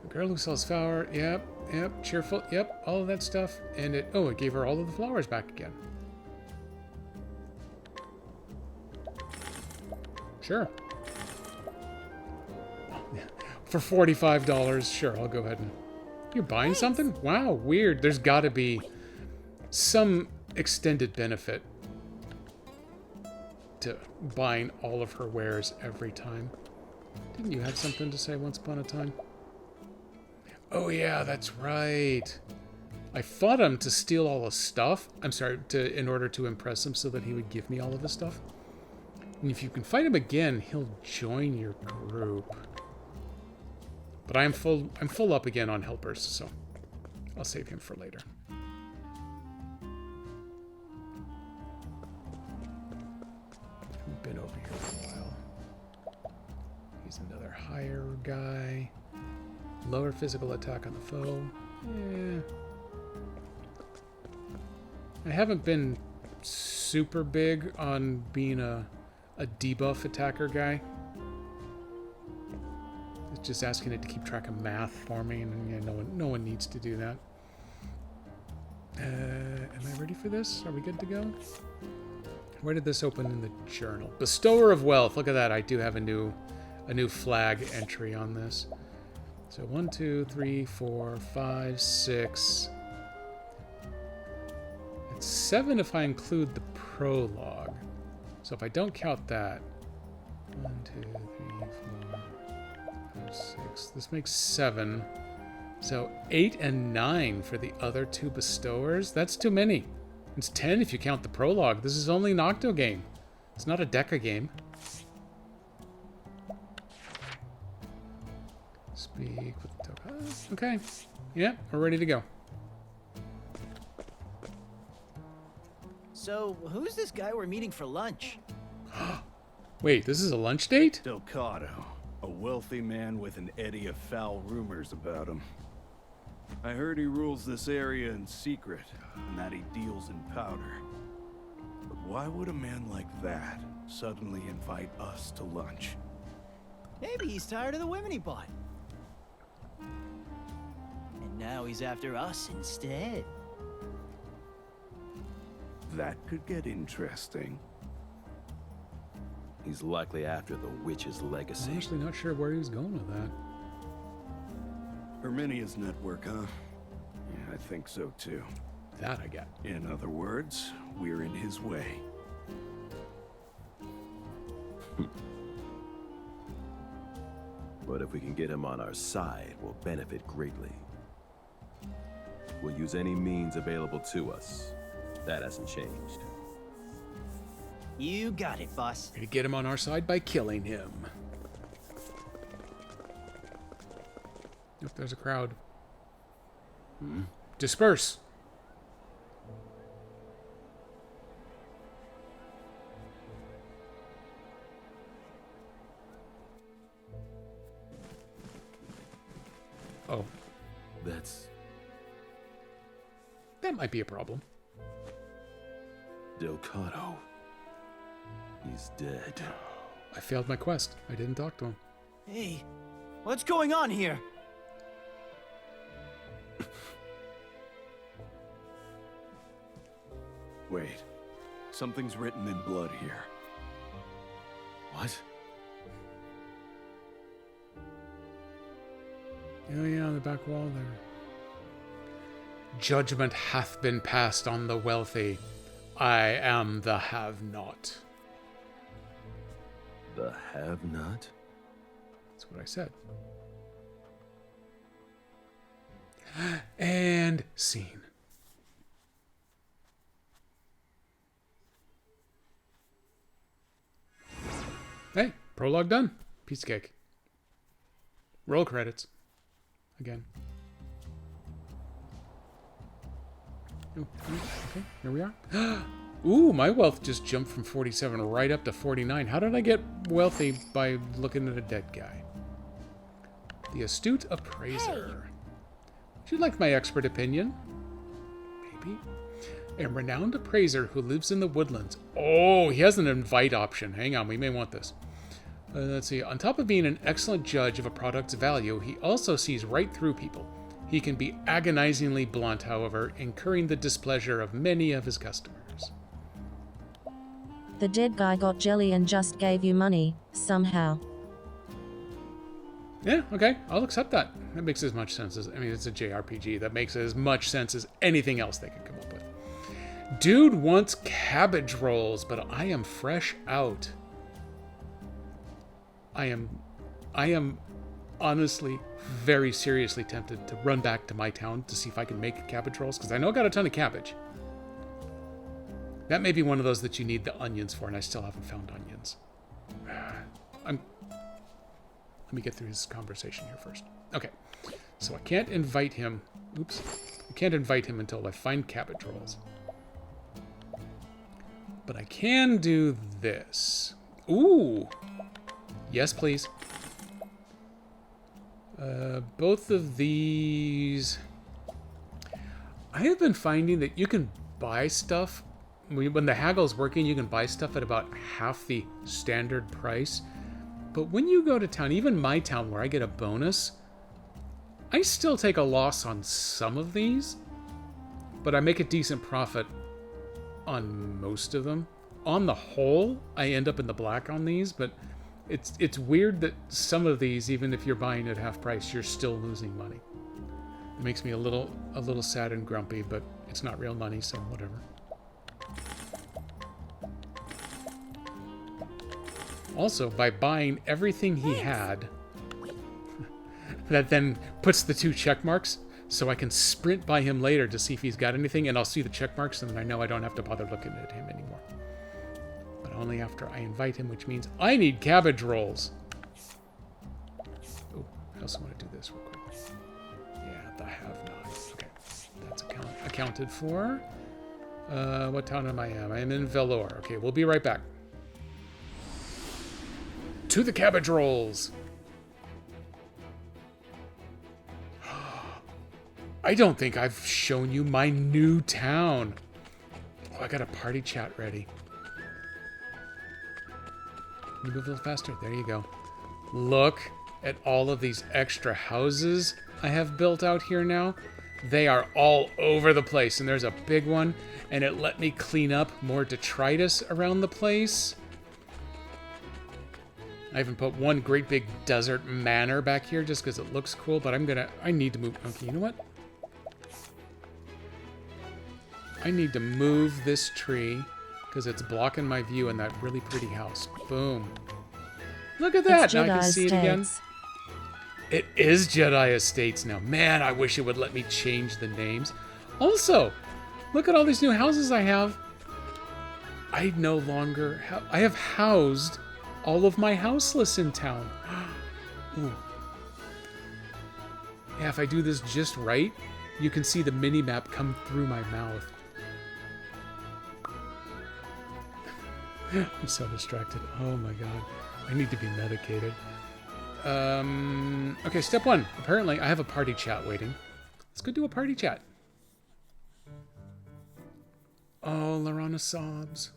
The girl who sells flower. Yep, cheerful. Yep, all of that stuff. And it gave her all of the flowers back again. Sure. For $45, sure, I'll go ahead and... You're buying something? Wow, weird. There's gotta be some extended benefit to buying all of her wares every time. Didn't you have something to say once upon a time? Oh yeah, that's right. I fought him to steal all his stuff. I'm sorry, in order to impress him so that he would give me all of his stuff. And if you can fight him again, he'll join your group. But I'm full up again on helpers, so I'll save him for later. We've been over here for a while. He's another higher guy. Lower physical attack on the foe. Yeah. I haven't been super big on being a debuff attacker guy. It's just asking it to keep track of math for me, and yeah, no one needs to do that. Am I ready for this? Are we good to go? Where did this open in the journal? Bestower of Wealth. Look at that. I do have a new flag entry on this. So 1, 2, 3, 4, 5, 6. It's 7 if I include the prologue. So if I don't count that. 1, 2, 3, 4, 5, 6. This makes 7. So 8 and 9 for the other 2 bestowers. That's too many. It's 10 if you count the prologue. This is only an Octo game. It's not a Deca game. Speak with the Octopath. Okay. Yeah, we're ready to go. So, who's this guy we're meeting for lunch? Wait, this is a lunch date? Delgado, a wealthy man with an eddy of foul rumors about him. I heard he rules this area in secret, and that he deals in powder. But why would a man like that suddenly invite us to lunch? Maybe he's tired of the women he bought. And now he's after us instead. That could get interesting. He's likely after the witch's legacy. I'm actually not sure where he was going with that. Herminia's network, huh? Yeah, I think so too. That I get. In other words, we're in his way. But if we can get him on our side, we'll benefit greatly. We'll use any means available to us. That hasn't changed. You got it, boss. We're gonna get him on our side by killing him. If there's a crowd. Disperse. Oh. That might be a problem. Delgado. He's dead. I failed my quest. I didn't talk to him. Hey, what's going on here? Wait, something's written in blood here. What? Oh yeah, on the back wall there. Judgment hath been passed on the wealthy. I am the have-not. The have-not? That's what I said. And scene. Hey, prologue done. Piece of cake. Roll credits. Again. Oh, okay, here we are. Ooh, my wealth just jumped from 47 right up to 49. How did I get wealthy by looking at a dead guy? The astute appraiser. Would you like my expert opinion? Maybe. A renowned appraiser who lives in the woodlands. Oh, he has an invite option. Hang on, we may want this. Let's see. On top of being an excellent judge of a product's value, he also sees right through people. He can be agonizingly blunt, however, incurring the displeasure of many of his customers. The dead guy got jelly and just gave you money, somehow. Yeah, okay, I'll accept that. That makes as much sense as, I mean, it's a JRPG. That makes as much sense as anything else they could come up with. Dude wants cabbage rolls, but I am fresh out. I am honestly very seriously tempted to run back to my town to see if I can make cabbage rolls, because I know I got a ton of cabbage. That may be one of those that you need the onions for, and I still haven't found onions. Let me get through this conversation here first. Okay, so I can't invite him. Oops. I can't invite him until I find cabbage rolls. But I can do this. Ooh. Yes, please. Both of these... I have been finding that you can buy stuff. When the haggle's working, you can buy stuff at about half the standard price. But when you go to town, even my town where I get a bonus, I still take a loss on some of these. But I make a decent profit on most of them. On the whole, I end up in the black on these, but it's weird that some of these, even if you're buying at half price, you're still losing money. It makes me a little sad and grumpy, but it's not real money, so whatever. Also, by buying everything he had, that then puts the 2 check marks, so I can sprint by him later to see if he's got anything, and I'll see the check marks, and then I know I don't have to bother looking at him anymore. But only after I invite him, which means I need cabbage rolls. Oh, I also want to do this real quick. Yeah, the have-not. Okay, that's accounted for. What town am I in? I am in Velour. Okay, we'll be right back. To the cabbage rolls. I don't think I've shown you my new town. Oh, I got a party chat ready. Can you move a little faster? There you go. Look at all of these extra houses I have built out here now. They are all over the place, and there's a big one, and it let me clean up more detritus around the place. I even put one great big desert manor back here just because it looks cool, but I need to move. Okay, you know what? I need to move this tree because it's blocking my view in that really pretty house. Boom. Look at that. Now I can see it again. It is Jedi Estates now. Man, I wish it would let me change the names. Also, look at all these new houses I have. I no longer have... I have housed all of my houseless in town. Ooh. Yeah, if I do this just right, you can see the mini-map come through my mouth. I'm so distracted. Oh my god. I need to be medicated. Okay, step 1. Apparently, I have a party chat waiting. Let's go do a party chat. Oh, Lorana sobs.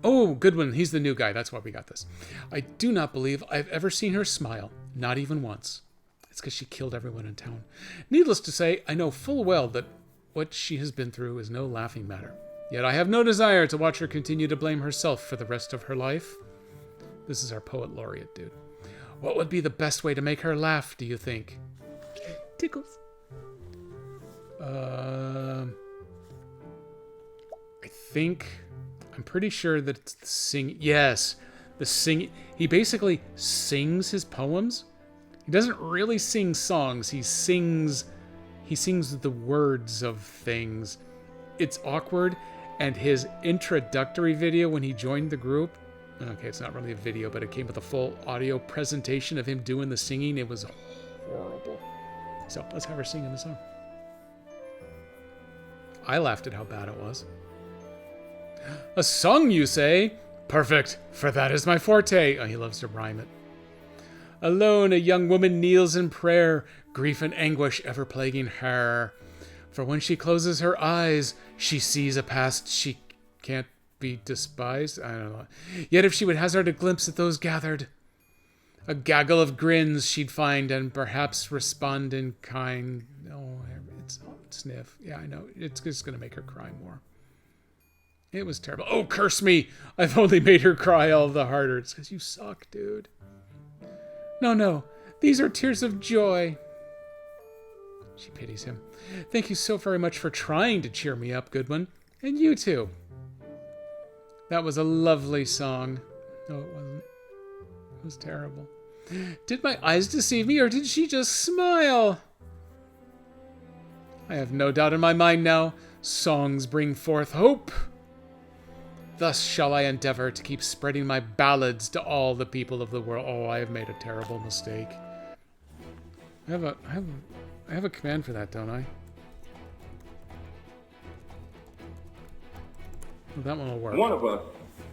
Oh, Goodwin, he's the new guy. That's why we got this. I do not believe I've ever seen her smile. Not even once. It's because she killed everyone in town. Needless to say, I know full well that what she has been through is no laughing matter. Yet I have no desire to watch her continue to blame herself for the rest of her life. This is our poet laureate, dude. What would be the best way to make her laugh, do you think? Tickles. I think... I'm pretty sure that it's the sing... Yes, the sing... He basically sings his poems. He doesn't really sing songs. He sings the words of things. It's awkward. And his introductory video when he joined the group... Okay, it's not really a video, but it came with a full audio presentation of him doing the singing. It was horrible. So, let's have her sing in the song. I laughed at how bad it was. A song, you say? Perfect, for that is my forte. Oh, he loves to rhyme it. Alone, a young woman kneels in prayer, grief and anguish ever plaguing her. For when she closes her eyes, she sees a past she can't be despised. I don't know. Yet if she would hazard a glimpse at those gathered, a gaggle of grins she'd find and perhaps respond in kind. Oh, it's sniff. Yeah, I know. It's just going to make her cry more. It was terrible. Oh, curse me! I've only made her cry all the harder. It's because you suck, dude. No. These are tears of joy. She pities him. Thank you so very much for trying to cheer me up, Goodwin. And you too. That was a lovely song. No, it wasn't. It was terrible. Did my eyes deceive me, or did she just smile? I have no doubt in my mind now. Songs bring forth hope. Thus shall I endeavor to keep spreading my ballads to all the people of the world. Oh, I have made a terrible mistake. I have a command for that, don't I? Well, that one will work. One of us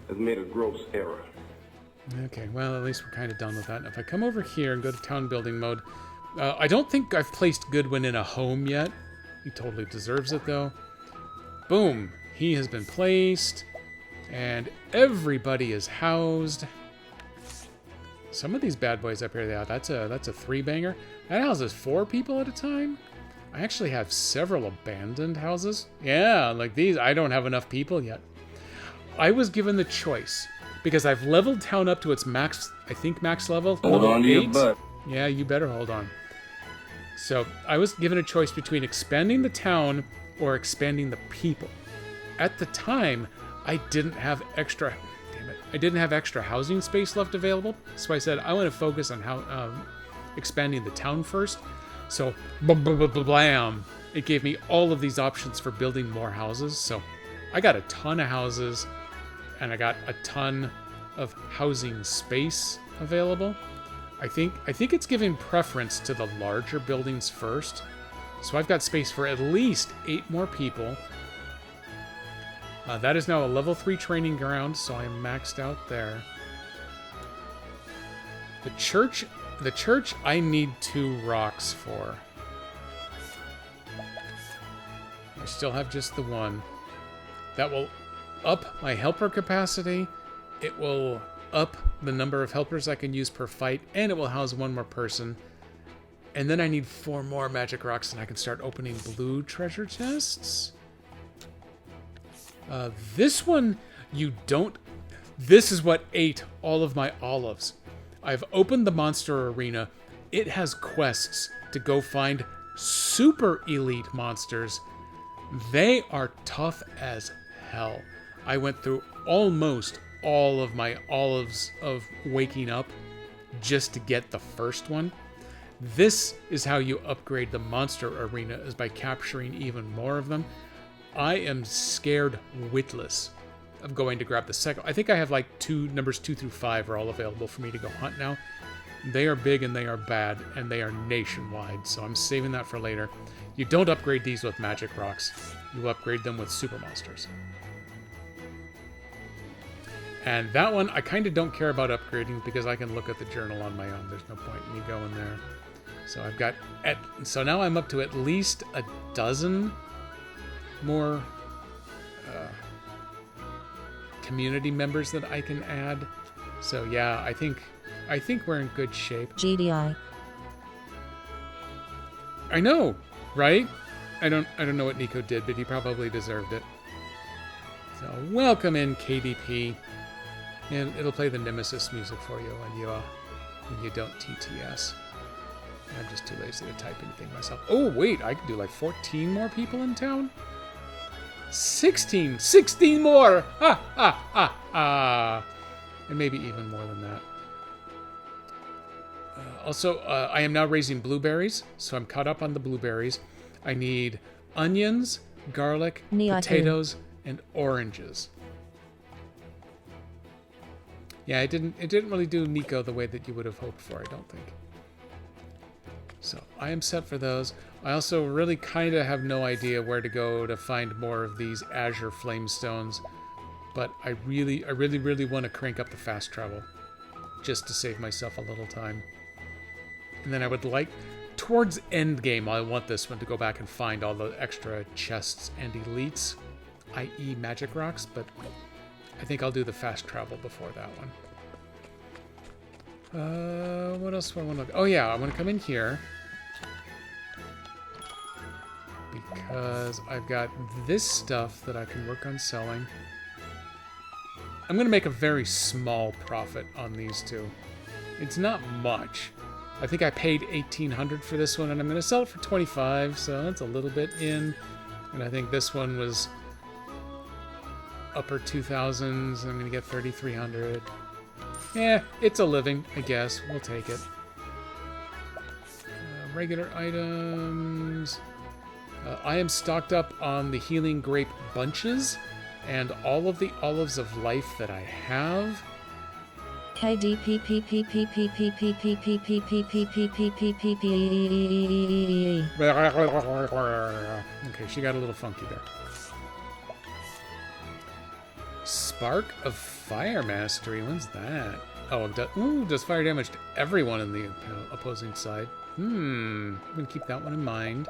has made a gross error. Okay, well, at least we're kind of done with that. If I come over here and go to town building mode, I don't think I've placed Goodwin in a home yet. He totally deserves it, though. Boom! He has been placed, and everybody is housed. Some of these bad boys up here, yeah, that's a three-banger. That houses 4 people at a time. I actually have several abandoned houses. Yeah, like these. I don't have enough people yet. I was given the choice because I've leveled town up to its max, I think max level. Hold on to your butt. Yeah, you better hold on. So I was given a choice between expanding the town or expanding the people. At the time, I didn't have extra. Damn it! I didn't have extra housing space left available, so I said I want to focus on how expanding the town first. So blam! It gave me all of these options for building more houses. So I got a ton of houses, and I got a ton of housing space available. I think it's giving preference to the larger buildings first. So I've got space for at least 8 more people. That is now a level 3 training ground, so I'm maxed out there. The church I need 2 rocks for. I still have just the one. That will up my helper capacity. It will up the number of helpers I can use per fight, and it will house 1 more person. And then I need 4 more magic rocks, and I can start opening blue treasure chests. This one, you don't... This is what ate all of my olives. I've opened the monster arena. It has quests to go find super elite monsters. They are tough as hell. I went through almost all of my olives of waking up just to get the first one. This is how you upgrade the monster arena, is by capturing even more of them. I am scared witless of going to grab the second. I think I have like numbers 2 through 5 are all available for me to go hunt now. They are big and they are bad and they are nationwide, so I'm saving that for later. You don't upgrade these with magic rocks. You upgrade them with super monsters. And that one, I kind of don't care about upgrading because I can look at the journal on my own. There's no point in me going there. So I've got... So now I'm up to at least a dozen more community members that I can add. So yeah, I think we're in good shape. GDI. I know, right? I don't know what Nico did, but he probably deserved it. So welcome in, KDP. And it'll play the Nemesis music for you when you don't TTS. I'm just too lazy to type anything myself. Oh, wait, I can do like 14 more people in town? 16 more! Ha, ha, ha, ha. And maybe even more than that. Also, I am now raising blueberries, so I'm caught up on the blueberries. I need onions, garlic, potatoes, and oranges. Yeah, it didn't really do Nico the way that you would have hoped for, I don't think. So I am set for those. I also really kind of have no idea where to go to find more of these Azure Flamestones, but I really want to crank up the fast travel just to save myself a little time. And then I would like, towards endgame, I want this one to go back and find all the extra chests and elites, i.e. magic rocks, but I think I'll do the fast travel before that one. What else do I want to... Oh yeah, I want to come in here. Because I've got this stuff that I can work on selling. I'm going to make a very small profit on these two. It's not much, I think I paid 1,800 for this one, and I'm going to sell it for 25, so that's a little bit in. And I think this one was upper 2,000s. I'm going to get 3,300. Yeah, it's a living, I guess. We'll take it. Regular items. I am stocked up on the healing grape bunches and all of the olives of life that I have. Okay, she got a little funky there. Spark of Fire Mastery. When's that? Oh, does fire damage to everyone in the opposing side. I'm gonna keep that one in mind.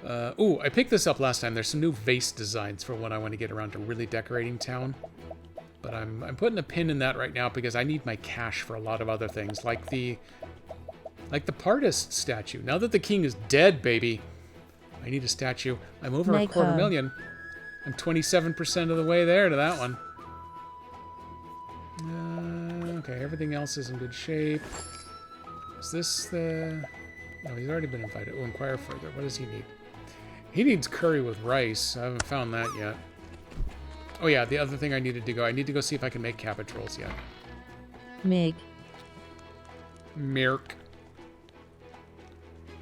I picked this up last time. There's some new vase designs for when I want to get around to really decorating town. But I'm putting a pin in that right now because I need my cash for a lot of other things, like the Partist statue. Now that the king is dead, baby, I need a statue. I'm over a quarter million. I'm 27% of the way there to that one. Okay, everything else is in good shape. Is this the... No, he's already been invited. Oh, inquire further. What does he need? He needs curry with rice. I haven't found that yet. Oh yeah, the other thing I need to go see if I can make cabbage rolls yet. Mirk.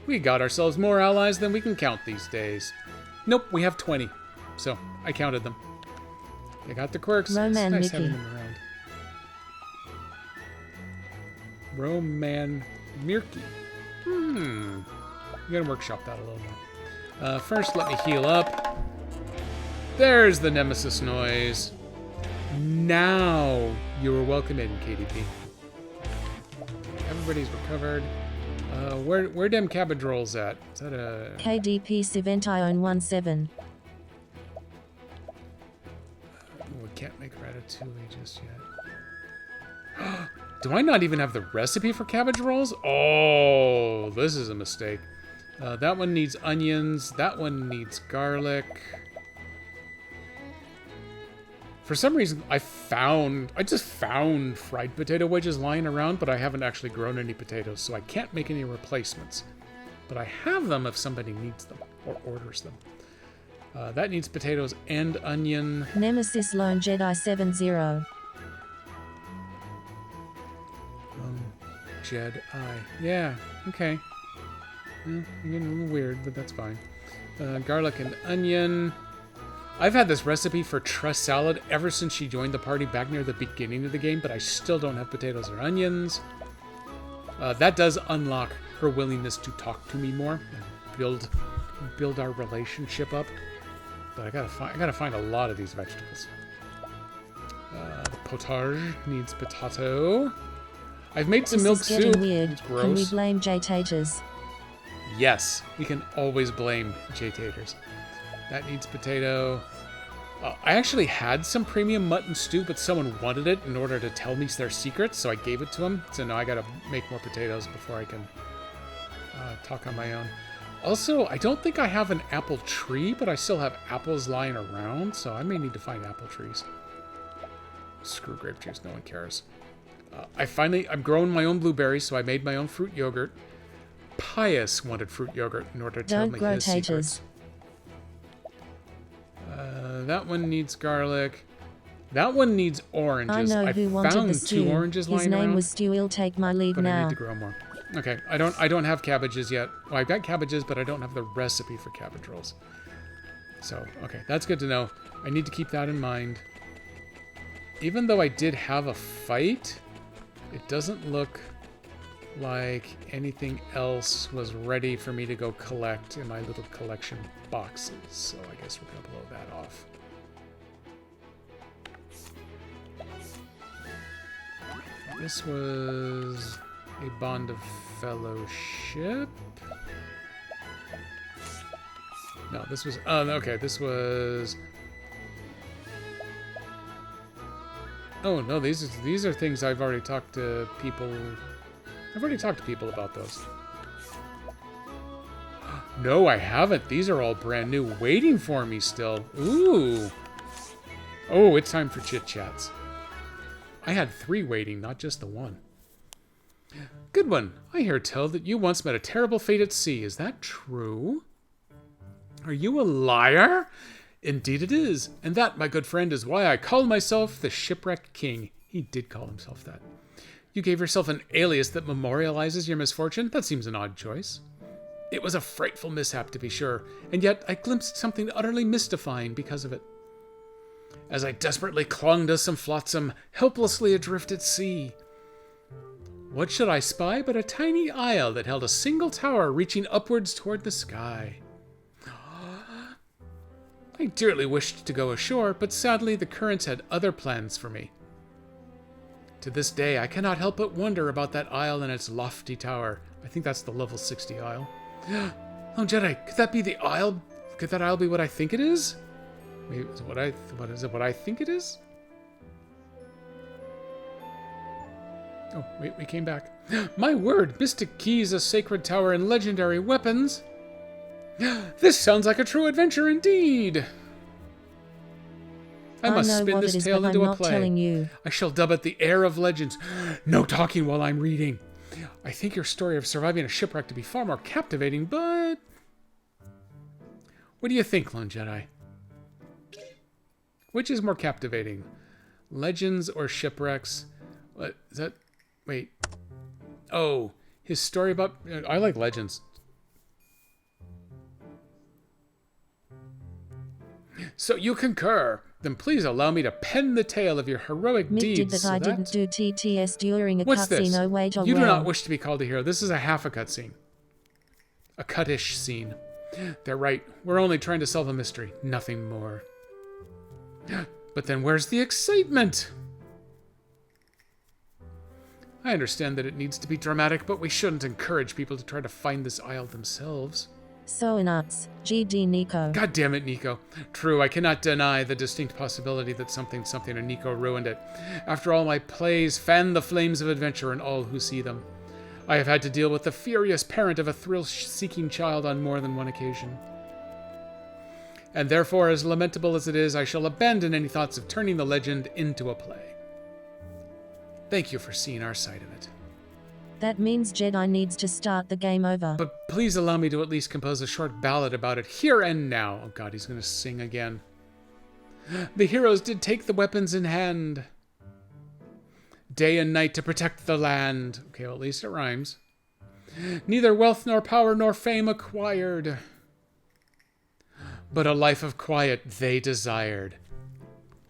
We got ourselves more allies than we can count these days. Nope, we have 20. So, I counted them. They got the quirks. It's nice having them around. Roman Mirky. I'm gonna workshop that a little more. First, let me heal up. There's the Nemesis noise. Now you are welcome in, KDP. Everybody's recovered. Where them cabbage rolls at? Is that a... KDP Sevention 17. We can't make ratatouille just yet. Do I not even have the recipe for cabbage rolls? Oh, this is a mistake. That one needs onions. That one needs garlic. For some reason, I just found fried potato wedges lying around, but I haven't actually grown any potatoes, so I can't make any replacements. But I have them if somebody needs them or orders them. That needs potatoes and onion. Nemesis Lone Jedi 70. Jedi. Yeah, okay. Well, you're getting a little weird, but that's fine. Garlic and onion. I've had this recipe for truss salad ever since she joined the party back near the beginning of the game, but I still don't have potatoes or onions. That does unlock her willingness to talk to me more and build our relationship up. But I gotta find a lot of these vegetables. The potage needs potato. I've made some milk soup. Weird. It's gross. Can we blame J-Taters? Yes, we can always blame J-Taters. That needs potato. I actually had some premium mutton stew, but someone wanted it in order to tell me their secrets, so I gave it to them. So now I gotta make more potatoes before I can talk on my own. Also, I don't think I have an apple tree, but I still have apples lying around, so I may need to find apple trees. Screw grape juice, no one cares. I'm growing my own blueberries, so I made my own fruit yogurt. Pius wanted fruit yogurt in order to tell me his secrets. That one needs garlic. That one needs oranges. I know who wanted the stew. Two oranges lying His name around, was Stu. He'll take my lead but now. I need to grow more. Okay, I don't have cabbages yet. Well, I've got cabbages, but I don't have the recipe for cabbage rolls. So, okay, that's good to know. I need to keep that in mind. Even though I did have a fight, it doesn't look like anything else was ready for me to go collect in my little collection boxes. So I guess we're gonna blow that off. This was a bond of fellowship. No, this was... Oh, okay, this was... Oh, no, these are things I've already talked to people... I've already talked to people about those. No, I haven't. These are all brand new, waiting for me still. Ooh. Oh, it's time for chit-chats. I had 3 waiting, not just the one. Good one. I hear tell that you once met a terrible fate at sea. Is that true? Are you a liar? Indeed it is. And that, my good friend, is why I call myself the Shipwrecked King. He did call himself that. You gave yourself an alias that memorializes your misfortune? That seems an odd choice. It was a frightful mishap, to be sure, and yet I glimpsed something utterly mystifying because of it. As I desperately clung to some flotsam, helplessly adrift at sea, what should I spy but a tiny isle that held a single tower reaching upwards toward the sky? I dearly wished to go ashore, but sadly the currents had other plans for me. To this day, I cannot help but wonder about that isle and its lofty tower. I think that's the level 60 isle. Oh, Jedi, could that be the isle? Could that isle be what I think it is? Maybe is what I think it is? Oh, wait, we came back. My word, mystic keys, a sacred tower, and legendary weapons. This sounds like a true adventure indeed. I must spin this tale into a play. I shall dub it the Heir of Legends. No talking while I'm reading. I think your story of surviving a shipwreck to be far more captivating, but... What do you think, Lone Jedi? Which is more captivating? Legends or shipwrecks? What is that? Wait. Oh, his story about... I like Legends. So you concur. Then please allow me to pen the tale of your heroic deeds. Did that I didn't do TTS during a cutscene. Oh, wait, you do not wish to be called a hero. This is a half a cutscene. A cut-ish scene. They're right. We're only trying to solve a mystery. Nothing more. But then where's the excitement? I understand that it needs to be dramatic, but we shouldn't encourage people to try to find this isle themselves. So nuts. GD Nico. God damn it, Nico. True, I cannot deny the distinct possibility that something or Nico ruined it. After all, my plays fan the flames of adventure in all who see them. I have had to deal with the furious parent of a thrill-seeking child on more than one occasion. And therefore, as lamentable as it is, I shall abandon any thoughts of turning the legend into a play. Thank you for seeing our side of it. That means Jedi needs to start the game over. But please allow me to at least compose a short ballad about it here and now. Oh god, he's going to sing again. The heroes did take the weapons in hand, day and night to protect the land. Okay, well, at least it rhymes. Neither wealth nor power nor fame acquired, but a life of quiet they desired.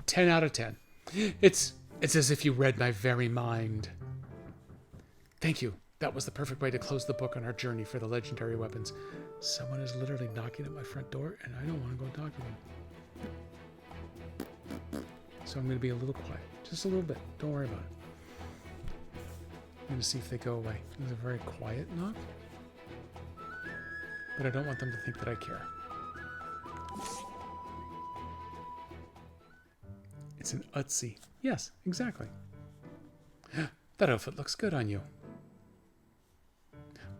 10 out of 10. It's as if you read my very mind. Thank you. That was the perfect way to close the book on our journey for the legendary weapons. Someone is literally knocking at my front door, and I don't want to go talk to them. So I'm going to be a little quiet. Just a little bit. Don't worry about it. I'm going to see if they go away. It was a very quiet knock. But I don't want them to think that I care. It's an Utsi. Yes, exactly. That outfit looks good on you.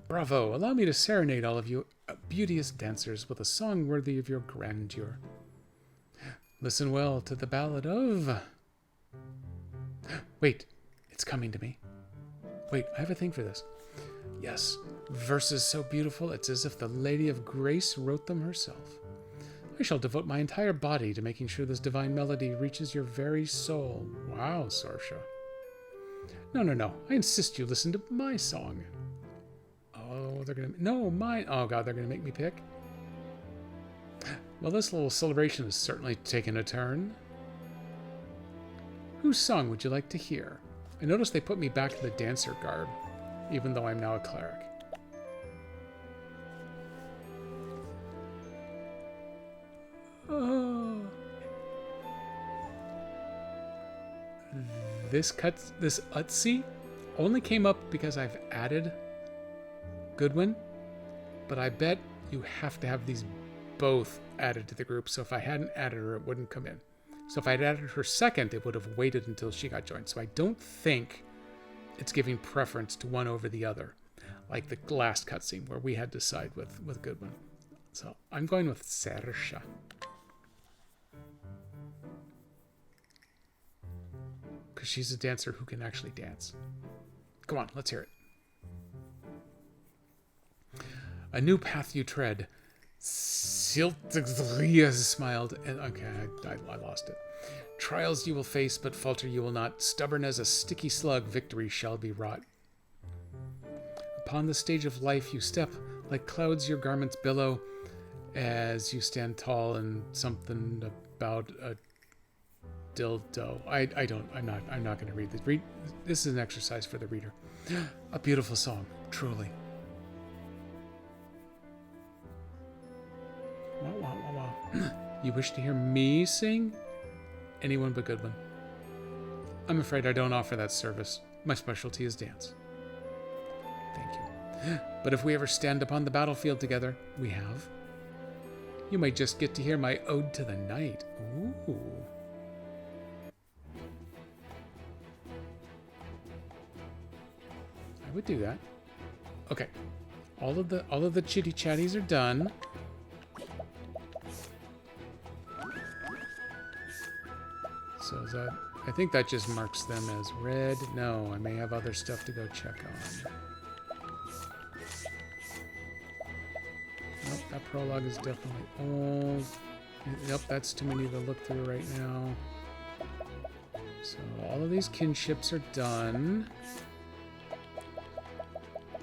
Bravo! Allow me to serenade all of you beauteous dancers with a song worthy of your grandeur. Listen well to the ballad of... Wait, it's coming to me. Wait, I have a thing for this. Yes, verses so beautiful it's as if the Lady of Grace wrote them herself. I shall devote my entire body to making sure this divine melody reaches your very soul. Wow, Sorsha. No. I insist you listen to my song. Oh, they're gonna... No, mine. Oh, God, they're gonna make me pick. Well, this little celebration has certainly taken a turn. Whose song would you like to hear? I noticed they put me back in the dancer garb, even though I'm now a cleric. Oh. This Utsi only came up because I've added Goodwin, but I bet you have to have these both added to the group, so if I hadn't added her, it wouldn't come in. So if I'd added her second, it would have waited until she got joined. So I don't think it's giving preference to one over the other, like the last cutscene where we had to side with Goodwin. So I'm going with Saoirse. Because she's a dancer who can actually dance. Come on, let's hear it. A new path you tread. Siltgria smiled. And okay, I lost it. Trials you will face, but falter you will not. Stubborn as a sticky slug, victory shall be wrought. Upon the stage of life you step, like clouds your garments billow, as you stand tall and something about a dildo. I'm not going to read this. This is an exercise for the reader. A beautiful song, truly. Wow. You wish to hear me sing? Anyone but Goodwin. I'm afraid I don't offer that service. My specialty is dance. Thank you. But if we ever stand upon the battlefield together, we have. You might just get to hear my ode to the night. Ooh. I would do that. Okay. All of the chitty chatties are done. So is that, I think that just marks them as red. No, I may have other stuff to go check on. Nope, that prologue is definitely old. Yep, that's too many to look through right now. So all of these kinships are done.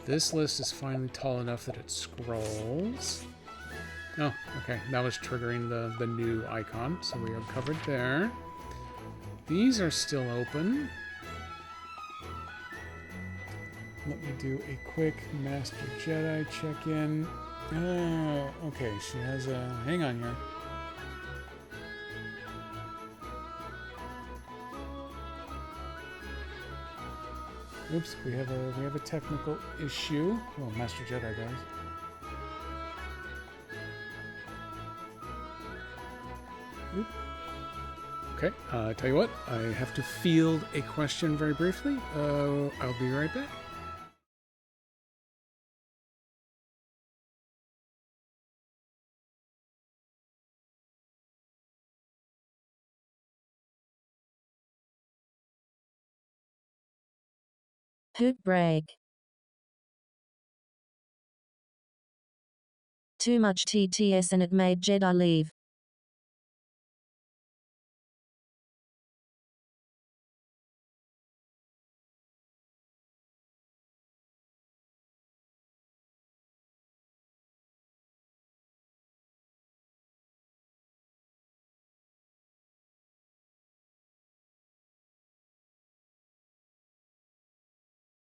This list is finally tall enough that it scrolls. Oh, okay, that was triggering the new icon, so we are covered there. These are still open. Let me do a quick Master Jedi check-in. Oh, okay, she has a... Hang on here. Oops, we have a technical issue. Oh, Master Jedi, guys. Oop. Okay, tell you what, I have to field a question very briefly. I'll be right back. Hoot break. Too much TTS and it made Jedi leave.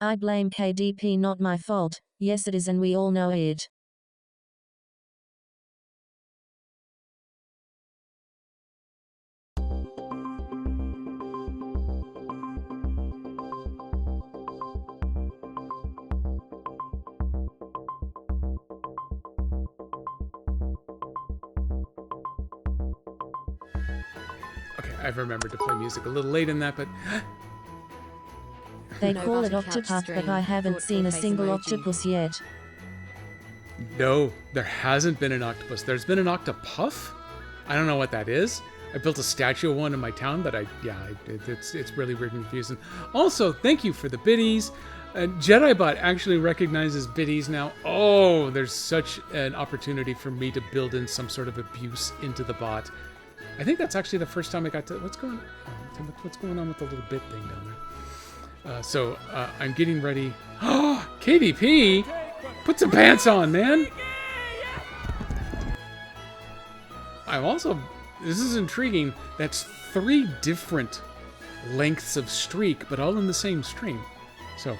I blame KDP, not my fault. Yes it is and we all know it. Okay, I've remembered to play music a little late in that, but... They call it Octopath, but I haven't seen a single octopus yet. No, there hasn't been an octopus. There's been an octopuff? I don't know what that is. I built a statue of one in my town, but it's really weird and confusing. Also, thank you for the biddies. JediBot actually recognizes biddies now. Oh, there's such an opportunity for me to build in some sort of abuse into the bot. I think that's actually the first time I got to... What's going on with the little bit thing down there? So I'm getting ready. Oh, KDP! Put some pants on, man! I'm also... This is intriguing. That's 3 different lengths of streak, but all in the same stream. So,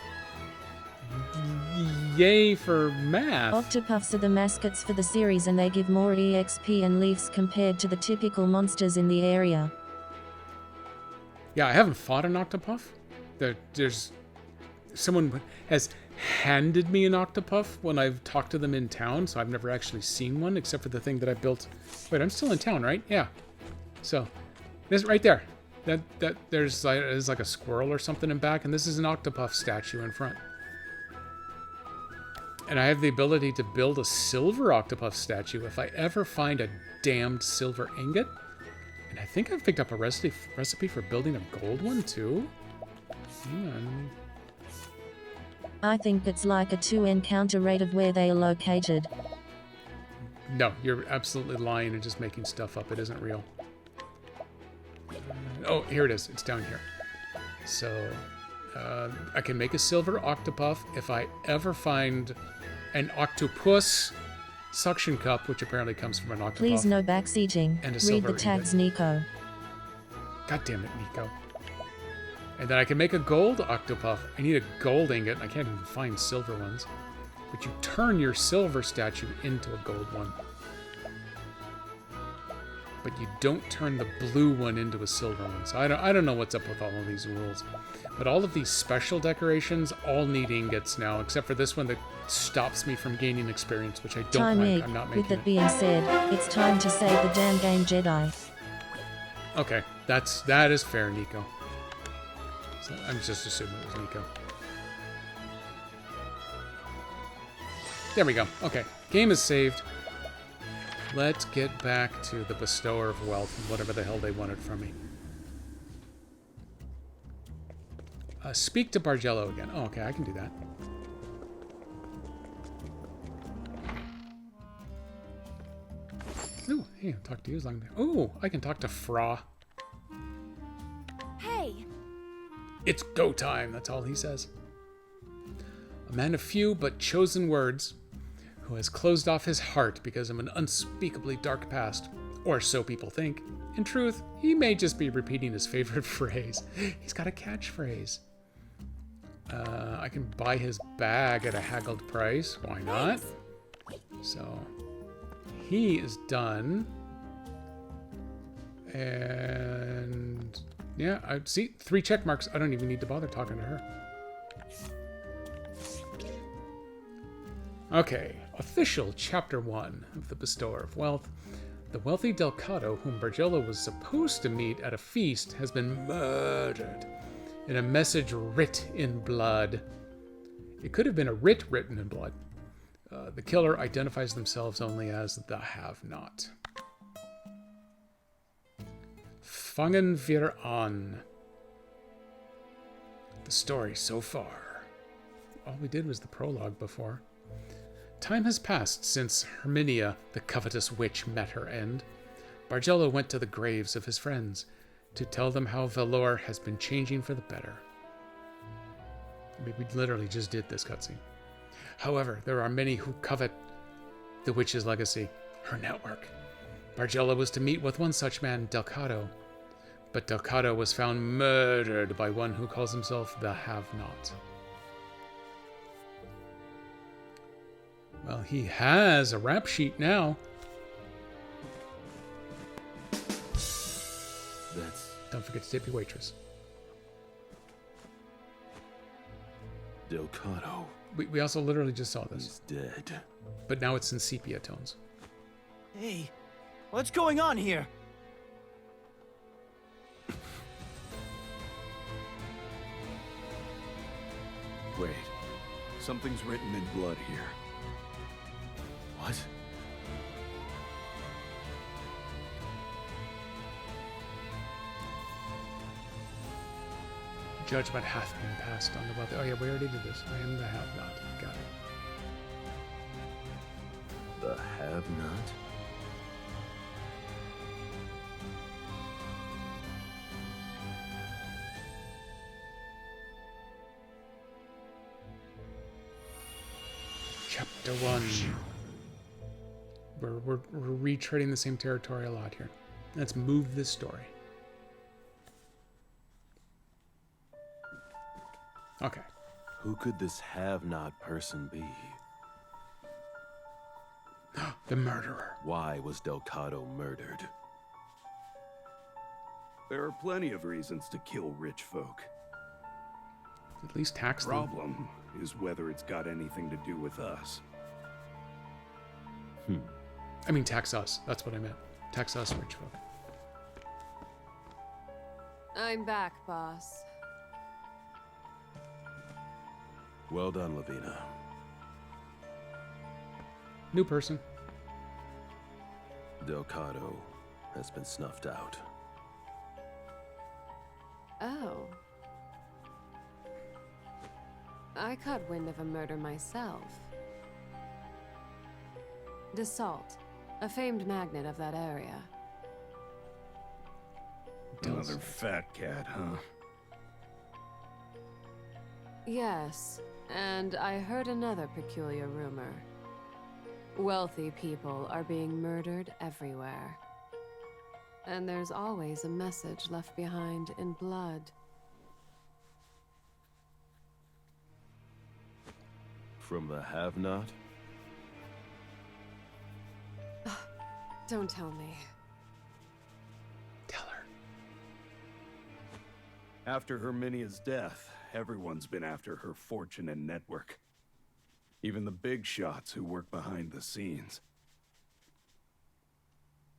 yay for math. Octopuffs are the mascots for the series and they give more EXP and leaves compared to the typical monsters in the area. Yeah, I haven't fought an octopuff. There's someone has handed me an octopuff when I've talked to them in town, so I've never actually seen one except for the thing that I built. Wait, I'm still in town, right? Yeah. So this right there, there's like a squirrel or something in back, and this is an octopuff statue in front. And I have the ability to build a silver octopuff statue if I ever find a damned silver ingot. And I think I've picked up a recipe for building a gold one too. Hang on. I think it's like a 2 encounter rate of where they are located. No, you're absolutely lying and just making stuff up. It isn't real. Oh, here it is. It's down here. So, I can make a silver octopuff if I ever find an octopus suction cup, which apparently comes from an octopuff. Please no backseating. And a Read silver the tags, ingot. Nico. God damn it, Nico. And then I can make a gold octopuff. I need a gold ingot. I can't even find silver ones. But you turn your silver statue into a gold one. But you don't turn the blue one into a silver one. So I don't know what's up with all of these rules. But all of these special decorations all need ingots now, except for this one that stops me from gaining experience, which I don't Time like. Egg. I'm not With making that it. being said, it's time to save the damn game, Jedi. Okay, that is fair, Nico. So I'm just assuming it was Nico. There we go. Okay, game is saved. Let's get back to the bestower of wealth and whatever the hell they wanted from me. Speak to Bargello again. Oh, okay, I can do that. Ooh, hey, I'll talk to you as long as... Ooh, I can talk to Fra. Hey, It's go time, that's all he says. A man of few but chosen words, who has closed off his heart because of an unspeakably dark past. Or so people think. In truth, he may just be repeating his favorite phrase. He's got a catchphrase. I can buy his bag at a haggled price. Why not? So, he is done. And yeah, I see 3 check marks. I don't even need to bother talking to her. Okay, official chapter 1 of the Bestower of Wealth. The wealthy Delcato, whom Bargello was supposed to meet at a feast, has been murdered in a message writ in blood. It could have been a writ written in blood. The killer identifies themselves only as the have-not. Fangen wir an. The story so far. All we did was the prologue before. Time has passed since Herminia, the covetous witch, met her end. Bargello went to the graves of his friends to tell them how Valor has been changing for the better. I mean, we literally just did this cutscene. However, there are many who covet the witch's legacy, her network. Bargello was to meet with one such man, Delcato, but Delcato was found murdered by one who calls himself the Have-Not. Well, he has a rap sheet now. That's Don't forget to tip your waitress. Delcato. We also literally just saw this, He's dead. but now it's in sepia tones. Hey, what's going on here? Wait. Something's written in blood here. What? Judgment hath been passed on the wealthy. Oh yeah, we already did this. I am the have-not. Got it. The have-not? Chapter 1. We're retreading the same territory a lot here. Let's move this story. Okay. Who could this have-not person be? The murderer. Why was Delcato murdered? There are plenty of reasons to kill rich folk. At least tax them. Problem is whether it's got anything to do with us. I mean, tax us. That's what I meant. Tax us, rich folk. I'm back, boss. Well done, Lavina. New person. Delcato has been snuffed out. Oh. I caught wind of a murder myself. Dassault, a famed magnate of that area. Another fat cat, huh? Yes, and I heard another peculiar rumor. Wealthy people are being murdered everywhere. And there's always a message left behind in blood. From the have-not? Don't tell me. Tell her. After Herminia's death, everyone's been after her fortune and network. Even the big shots who work behind the scenes.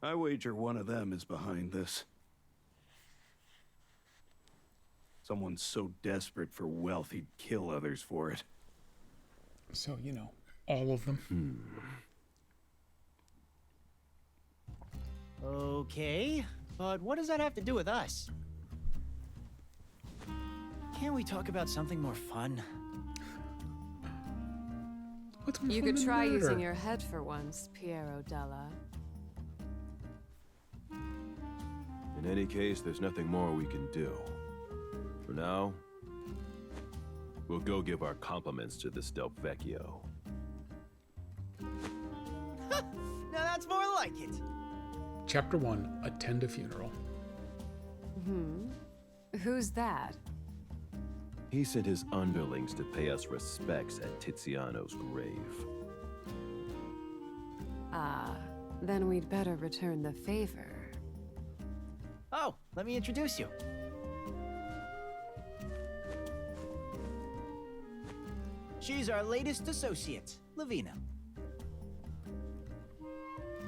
I wager one of them is behind this. Someone so desperate for wealth he'd kill others for it. So, you know, all of them. Okay, but what does that have to do with us? Can't we talk about something more fun? What's more You fun could than try murder? using your head for once, Piero Della. In any case, there's nothing more we can do. For now, we'll go give our compliments to this Del Vecchio. Now that's more like it. Chapter 1, Attend a Funeral. Who's that? He sent his underlings to pay us respects at Tiziano's grave. Ah, then we'd better return the favor. Oh, let me introduce you. She's our latest associate, Lavina.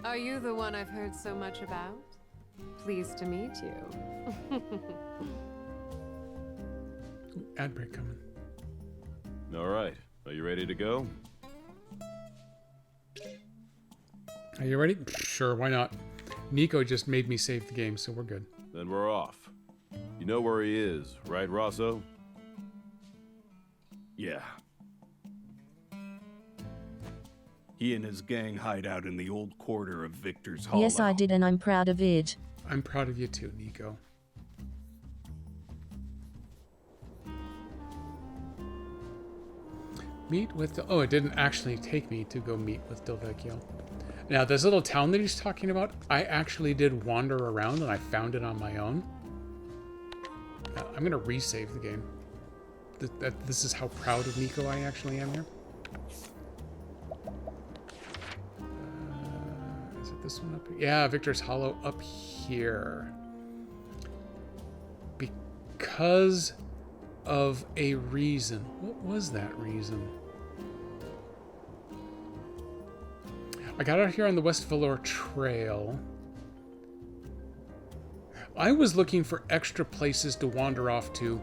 Are you the one I've heard so much about? Pleased to meet you. Ad break coming. All right, are you ready to go? Are you ready? Sure, why not? Nico just made me save the game, so we're good. Then we're off. You know where he is, right, Rosso? Yeah. He and his gang hide out in the old quarter of Victor's Hollow. Yes, I did, and I'm proud of it. I'm proud of you too, Nico. Meet with... Oh, it didn't actually take me to go meet with Del Vecchio. Now, this little town that he's talking about, I actually did wander around and I found it on my own. I'm going to resave the game. This is how proud of Nico I actually am here. Is it this one up here? Yeah, Victor's Hollow up here. Because of a reason. What was that reason? I got out here on the West Velour Trail. I was looking for extra places to wander off to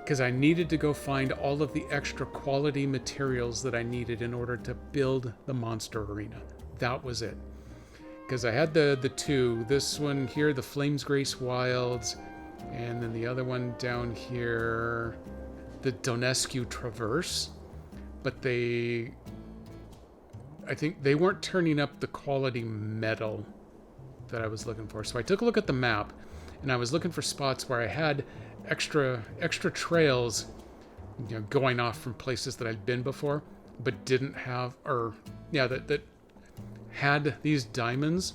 because I needed to go find all of the extra quality materials that I needed in order to build the monster arena. That was it. Because I had the two. This one here, the Flames Grace Wilds, and then the other one down here, the Donescu Traverse. But I think they weren't turning up the quality metal that I was looking for. So I took a look at the map, and I was looking for spots where I had extra trails, you know, going off from places that I'd been before, but didn't have, that had these diamonds,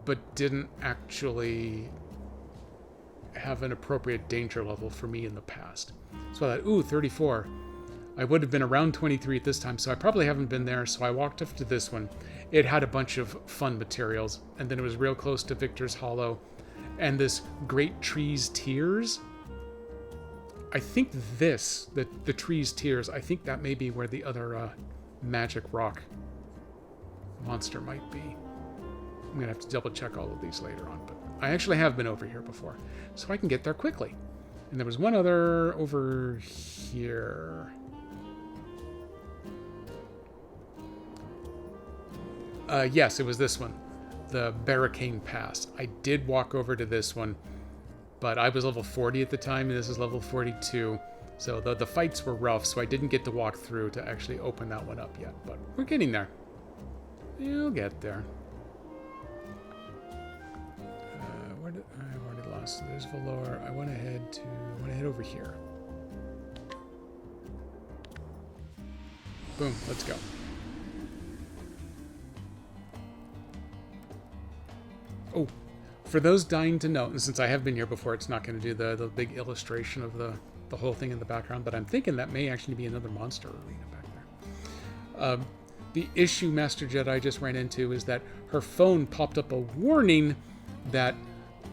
but didn't actually have an appropriate danger level for me in the past. So I thought, ooh, 34. I would have been around 23 at this time, so I probably haven't been there, so I walked up to this one. It had a bunch of fun materials, and then it was real close to Victor's Hollow, and this Great Tree's Tears. I think the Tree's Tears, I think that may be where the other magic rock monster might be. I'm going to have to double check all of these later on, but I actually have been over here before, so I can get there quickly. And there was one other over here. Yes, it was this one, the Barricane Pass. I did walk over to this one, but I was level 40 at the time, and this is level 42. So the fights were rough, so I didn't get to walk through to actually open that one up yet. But we're getting there. You'll get there. I've already lost. So there's Valor. I want to head over here. Boom. Let's go. Oh, for those dying to know, and since I have been here before, it's not going to do the big illustration of the whole thing in the background, but I'm thinking that may actually be another monster arena back there. The issue Master Jedi just ran into is that her phone popped up a warning that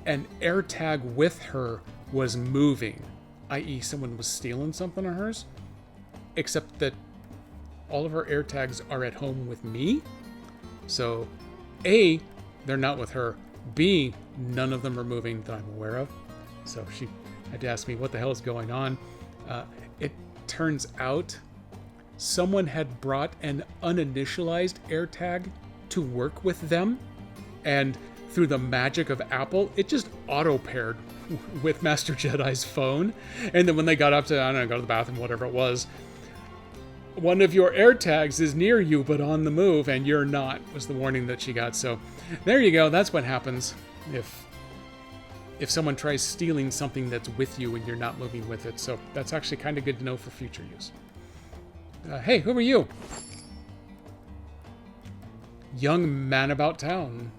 an AirTag with her was moving, i.e. someone was stealing something of hers, except that all of her AirTags are at home with me. So, A, they're not with her. B, none of them are moving that I'm aware of. So she had to ask me what the hell is going on. It turns out someone had brought an uninitialized AirTag to work with them, and through the magic of Apple, it just auto-paired with Master Jedi's phone. And then when they got up to, I don't know, go to the bathroom, whatever it was, one of your AirTags is near you but on the move, and you're not, was the warning that she got. So there you go. That's what happens if someone tries stealing something that's with you and you're not moving with it. So that's actually kind of good to know for future use. Hey, who are you? Young man about town.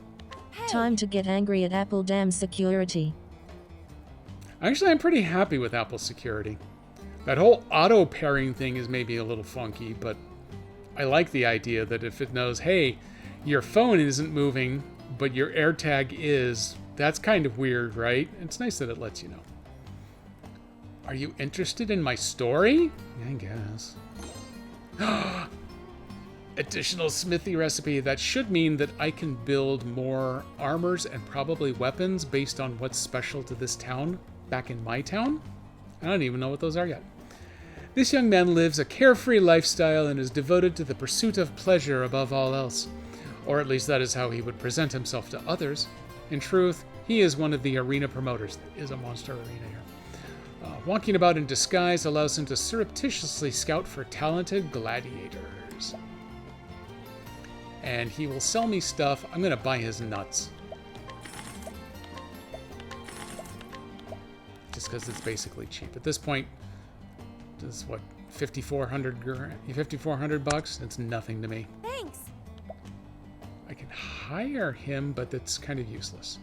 Time to get angry at Apple damn security. Actually, I'm pretty happy with Apple security. That whole auto pairing thing is maybe a little funky, but I like the idea that if it knows, hey, your phone isn't moving, but your AirTag is, that's kind of weird, right? It's nice that it lets you know. Are you interested in my story? I guess. Additional smithy recipe. That should mean that I can build more armors and probably weapons based on what's special to this town back in my town. I don't even know what those are yet. This young man lives a carefree lifestyle and is devoted to the pursuit of pleasure above all else. Or at least that is how he would present himself to others. In truth, he is one of the arena promoters. There is a monster arena here. Walking about in disguise allows him to surreptitiously scout for talented gladiators. And he will sell me stuff. I'm going to buy his nuts. Just because it's basically cheap. At this point, this is what, 5,400 bucks? That's nothing to me. Thanks. I can hire him, but that's kind of useless.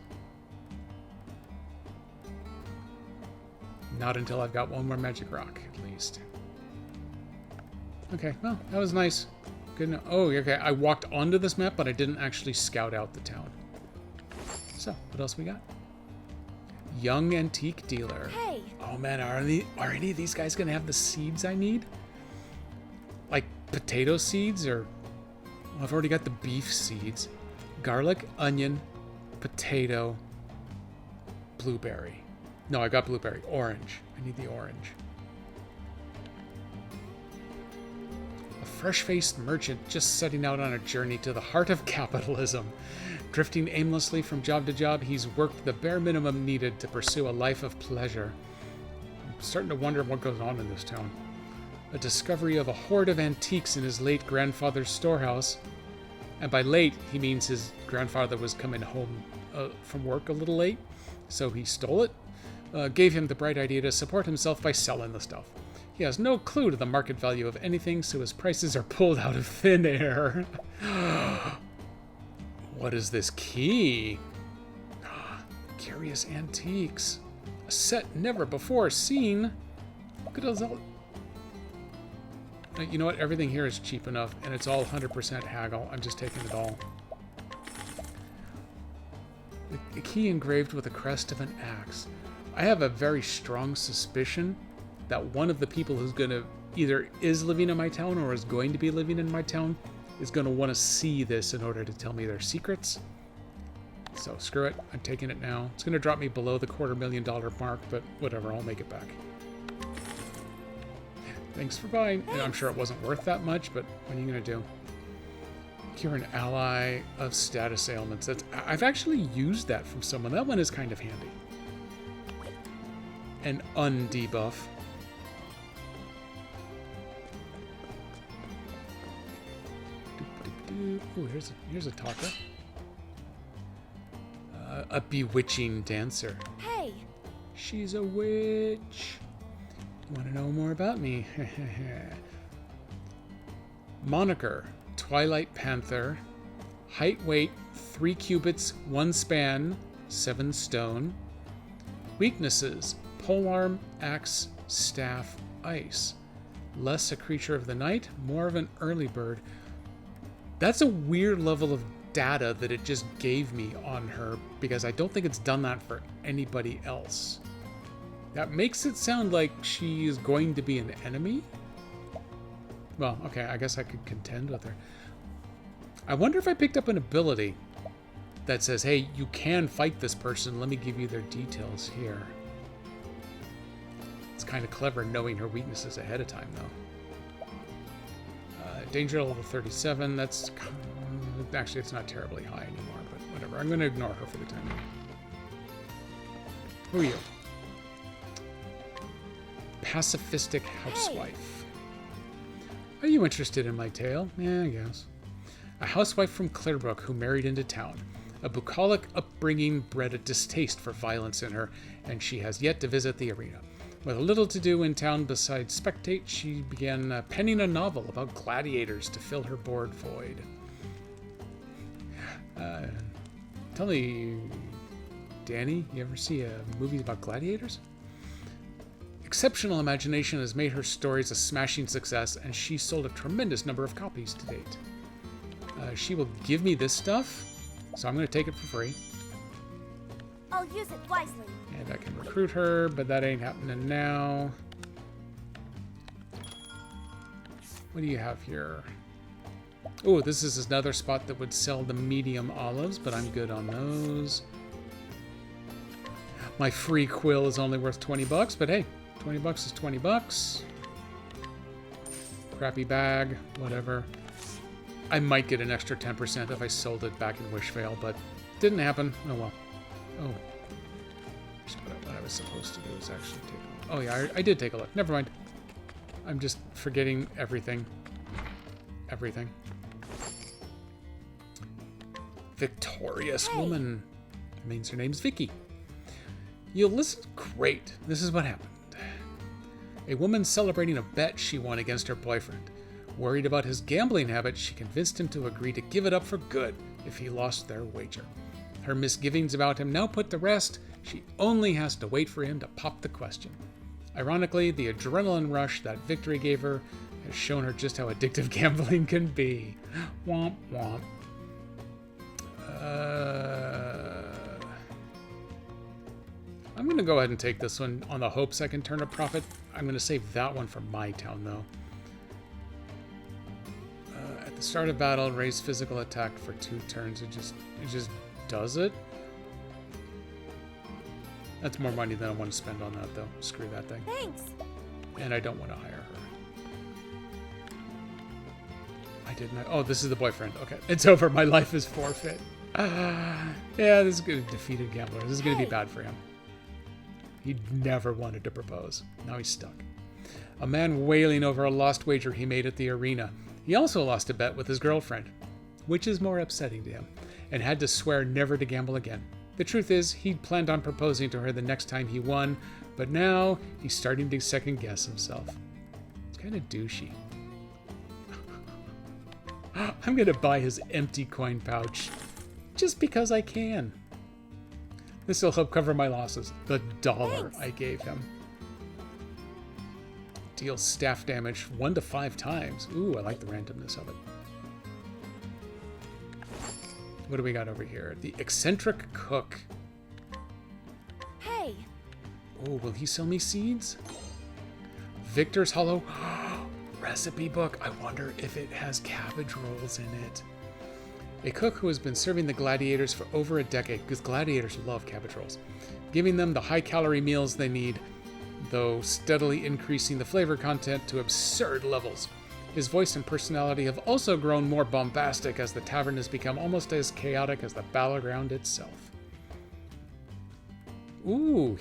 Not until I've got one more magic rock, at least. Okay, well, that was nice. Good. Oh, okay. I walked onto this map, but I didn't actually scout out the town. So, what else we got? Young antique dealer. Hey. Oh man, are any of these guys gonna have the seeds I need? Like potato seeds, or well, I've already got the beef seeds. Garlic, onion, potato, blueberry. No, I got blueberry. Orange. I need the orange. A fresh-faced merchant just setting out on a journey to the heart of capitalism. Drifting aimlessly from job to job, he's worked the bare minimum needed to pursue a life of pleasure. I'm starting to wonder what goes on in this town. A discovery of a hoard of antiques in his late grandfather's storehouse. And by late, he means his grandfather was coming home from work a little late, so he stole it. Gave him the bright idea to support himself by selling the stuff. He has no clue to the market value of anything, so his prices are pulled out of thin air. What is this key? Curious antiques. A set never before seen. Look at those. You know what? Everything here is cheap enough, and it's all 100% haggle. I'm just taking it all. The key engraved with the crest of an axe. I have a very strong suspicion that one of the people who's going to either is living in my town or is going to be living in my town is going to want to see this in order to tell me their secrets. So screw it. I'm taking it now. It's going to drop me below the $250,000 mark, but whatever. I'll make it back. Thanks for buying. And I'm sure it wasn't worth that much, but what are you going to do? Cure an ally of status ailments. I've actually used that from someone. That one is kind of handy. An undebuff. Ooh, here's a talker. A bewitching dancer. Hey! She's a witch. Want to know more about me? Moniker, Twilight Panther. Height, weight, 3 cubits, 1 span, 7 stone. Weaknesses, polearm, axe, staff, ice. Less a creature of the night, more of an early bird. That's a weird level of data that it just gave me on her, because I don't think it's done that for anybody else. That makes it sound like she is going to be an enemy? Well, okay, I guess I could contend with her. I wonder if I picked up an ability that says, hey, you can fight this person. Let me give you their details here. It's kind of clever knowing her weaknesses ahead of time, though. Danger level 37. That's... Actually, it's not terribly high anymore, but whatever. I'm going to ignore her for the time being. Who are you? Pacifistic housewife. Are you interested in my tale? Yeah, I guess. A housewife from Clearbrook who married into town. A bucolic upbringing bred a distaste for violence in her, and she has yet to visit the arena. With little to do in town besides spectate, she began penning a novel about gladiators to fill her bored void. Tell me, Danny, you ever see a movie about gladiators? Exceptional imagination has made her stories a smashing success, and she sold a tremendous number of copies to date. She will give me this stuff, so I'm going to take it for free. I'll use it wisely. And I can recruit her, but that ain't happening now. What do you have here? Oh, this is another spot that would sell the medium olives, but I'm good on those. My free quill is only worth 20 bucks, but hey, 20 bucks is 20 bucks. Crappy bag, whatever. I might get an extra 10% if I sold it back in Wishvale, but didn't happen. Oh well. Oh. What I was supposed to do is actually take a look. Oh yeah, I did take a look. Never mind. I'm just forgetting everything. Everything. Victorious woman. Means her name's Vicky. You'll listen. Great. This is what happened. A woman celebrating a bet she won against her boyfriend. Worried about his gambling habit, she convinced him to agree to give it up for good if he lost their wager. Her misgivings about him now put to rest. She only has to wait for him to pop the question. Ironically, the adrenaline rush that victory gave her has shown her just how addictive gambling can be. Womp womp. I'm going to go ahead and take this one on the hopes I can turn a profit. I'm going to save that one for my town, though. At the start of battle, raise physical attack for 2 turns. It just does it. That's more money than I want to spend on that, though. Screw that thing. Thanks. And I don't want to hire her. I didn't. Oh, this is the boyfriend. Okay, it's over. My life is forfeit. Yeah, this is going to defeat a gambler. This is going to be bad for him. He never wanted to propose. Now he's stuck. A man wailing over a lost wager he made at the arena. He also lost a bet with his girlfriend, which is more upsetting to him, and had to swear never to gamble again. The truth is, he'd planned on proposing to her the next time he won, but now he's starting to second-guess himself. It's kind of douchey. I'm going to buy his empty coin pouch, just because I can. This will help cover my losses. The $1 I gave him. Deals staff damage 1 to 5 times. Ooh, I like the randomness of it. What do we got over here? The eccentric cook. Hey. Oh, will he sell me seeds? Victor's Hollow recipe book. I wonder if it has cabbage rolls in it. A cook who has been serving the gladiators for over a decade, because gladiators love cabbage rolls, giving them the high-calorie meals they need, though steadily increasing the flavor content to absurd levels. His voice and personality have also grown more bombastic as the tavern has become almost as chaotic as the battleground itself. Ooh,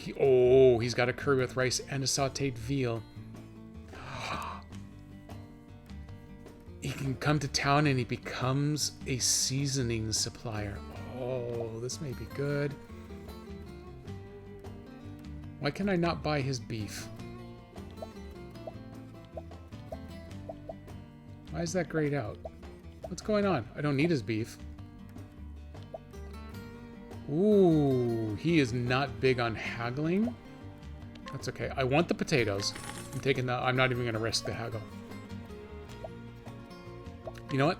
he's got a curry with rice and a sautéed veal. He can come to town and he becomes a seasoning supplier. Oh, this may be good. Why can I not buy his beef? Why is that grayed out? What's going on? I don't need his beef. Ooh, he is not big on haggling. That's okay. I want the potatoes. I'm taking the... I'm not even going to risk the haggle. You know what?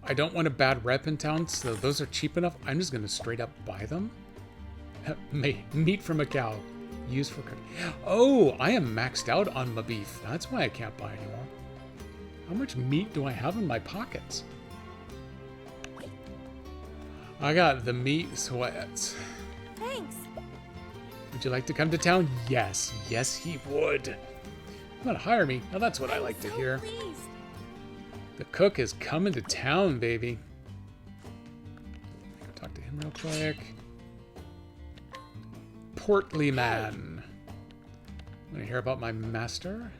I don't want a bad rep in town, so those are cheap enough. I'm just going to straight up buy them. Meat from a cow. Used for cooking. Oh, I am maxed out on my beef. That's why I can't buy anymore. How much meat do I have in my pockets? I got the meat sweats. Thanks. Would you like to come to town? Yes. Yes, he would. You want to hire me? Now that's what I like to hear. Pleased. The cook is coming to town, baby. Talk to him real quick. Portly man. Want to hear about my master?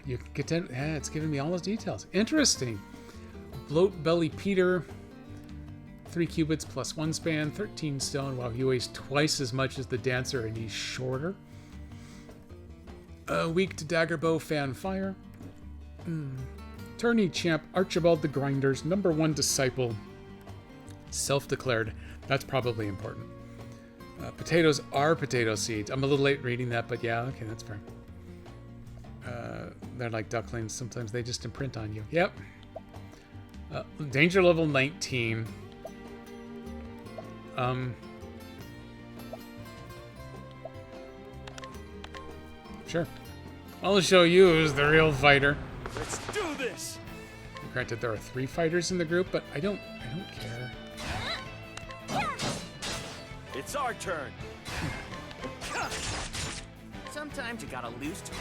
You get to... Yeah, it's giving me all those details. Interesting. Bloat belly Peter. 3 cubits plus 1 span. 13 stone. Wow, he weighs twice as much as the dancer and he's shorter. Weak to dagger bow, fan fire. Tourney champ Archibald the Grinder's #1 disciple. Self-declared. That's probably important. Potatoes are potato seeds. I'm a little late reading that, but yeah, okay, that's fair. They're like ducklings. Sometimes they just imprint on you. Yep. Danger level 19. Sure. I'll show you who's the real fighter. Let's do this. Granted, there are 3 fighters in the group, but I don't care. It's our turn. Sometimes you gotta lose to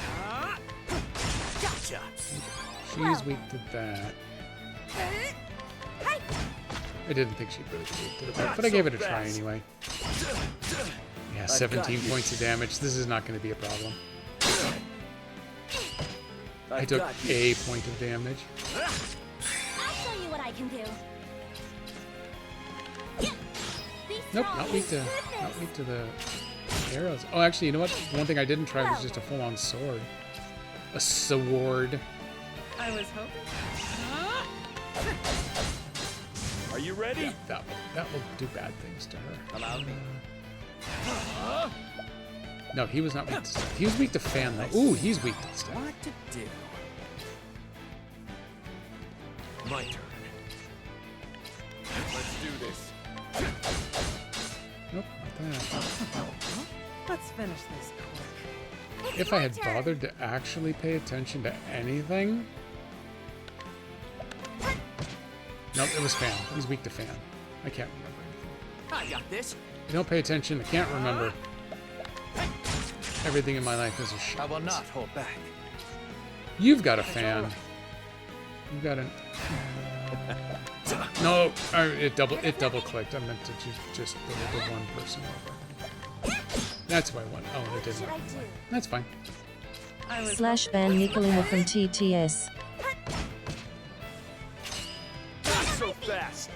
Gotcha. She's weak to that. I didn't think she'd really be weak to the but I gave it a try anyway. Yeah, 17 points of damage. This is not going to be a problem. I took a point of damage. I'll show you what I can do. Nope, not weak to the arrows. Oh, actually, you know what? One thing I didn't try was just a full-on sword. A sword. I was hoping. Are you ready? Yeah, that will do bad things to her. Allow me. No, he was not weak to stuff. He was weak to fan, though. Ooh, he's weak to stuff. What to do? My turn. Let's do this. Nope, not that. Let's finish this quick. If I had bothered to actually pay attention to anything... Nope, it was fan. He's weak to fan. I can't remember anything. I got this. I don't pay attention. I can't remember. Everything in my life is a shit. I will not hold back. You've got a fan. You've got an... No, it double clicked. I meant to just the one person over. That's why I won. Oh, it didn't. That's fine. / ban Nicolina from TTS. Not so fast.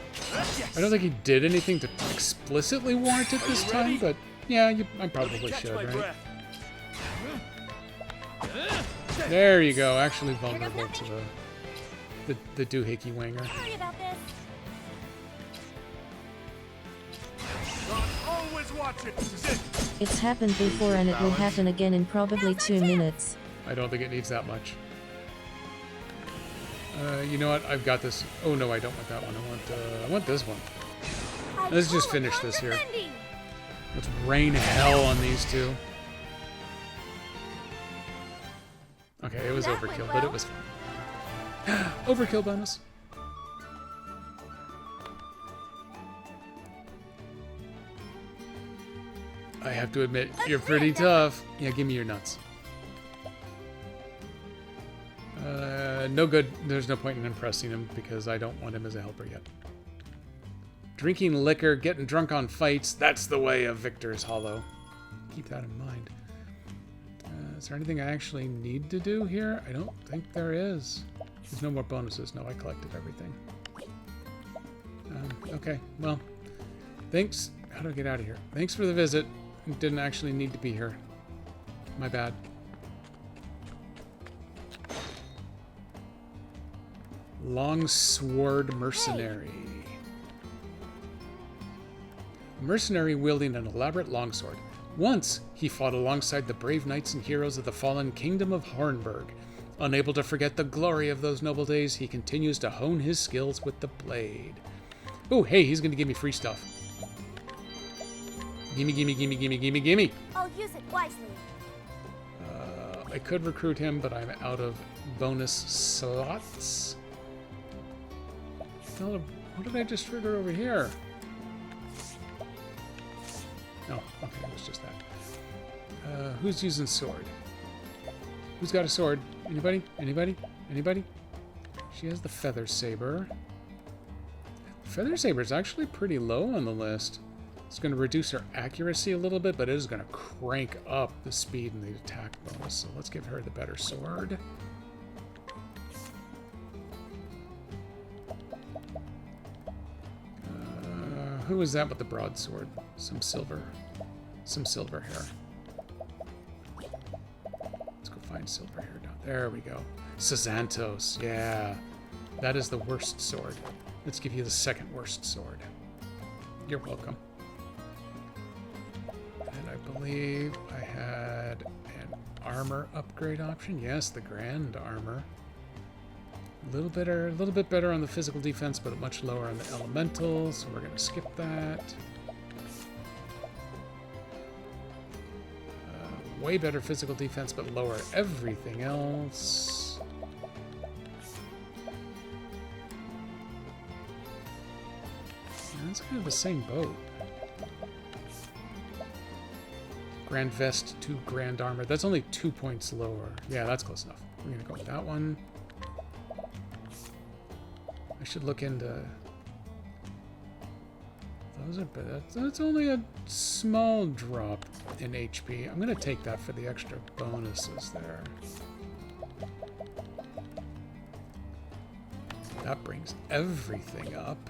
I don't think he did anything to explicitly warrant it this time, but yeah, I probably should, right? There you go. Actually vulnerable to the doohickey wanger. Sorry about this. Always watch it. This is it. It's happened before and it will happen again in probably 2 minutes. I don't think it needs that much. You know what? I've got this. Oh no, I don't want that one. I want this one. Let's just finish this here. Let's rain hell on these two. Okay, it was overkill, but it was fun. Overkill bonus. I have to admit, you're pretty tough. Yeah, give me your nuts. No good. There's no point in impressing him because I don't want him as a helper yet. Drinking liquor, getting drunk on fights, that's the way of Victor's Hollow. Keep that in mind. Is there anything I actually need to do here? I don't think there is. There's no more bonuses. No, I collected everything. Okay, well, thanks. How do I get out of here? Thanks for the visit. Didn't actually need to be here. My bad. Longsword Mercenary. A mercenary wielding an elaborate longsword. Once, he fought alongside the brave knights and heroes of the fallen kingdom of Hornburg. Unable to forget the glory of those noble days, he continues to hone his skills with the blade. Oh, hey, he's going to give me free stuff. Gimme, gimme, gimme, gimme, gimme, gimme. I'll use it wisely. I could recruit him, but I'm out of bonus slots. What did I just trigger over here? No, okay, it was just that. Who's using sword? Who's got a sword? Anybody? Anybody? Anybody? She has the feather saber. Feather saber is actually pretty low on the list. It's going to reduce her accuracy a little bit, but it is going to crank up the speed and the attack bonus. So let's give her the better sword. Who is that with the broadsword? Some silver hair. Let's go find silver hair down there. We go. Sazantos, yeah. That is the worst sword. Let's give you the second worst sword. You're welcome. And I believe I had an armor upgrade option. Yes, the grand armor. A little bit better on the physical defense, but much lower on the elementals. So we're going to skip that. Way better physical defense, but lower everything else. That's kind of the same boat. Grand Vest to Grand Armor. That's only 2 points lower. Yeah, that's close enough. We're going to go with that one. I should look into... Those are... That's only a small drop in HP. I'm going to take that for the extra bonuses there. That brings everything up.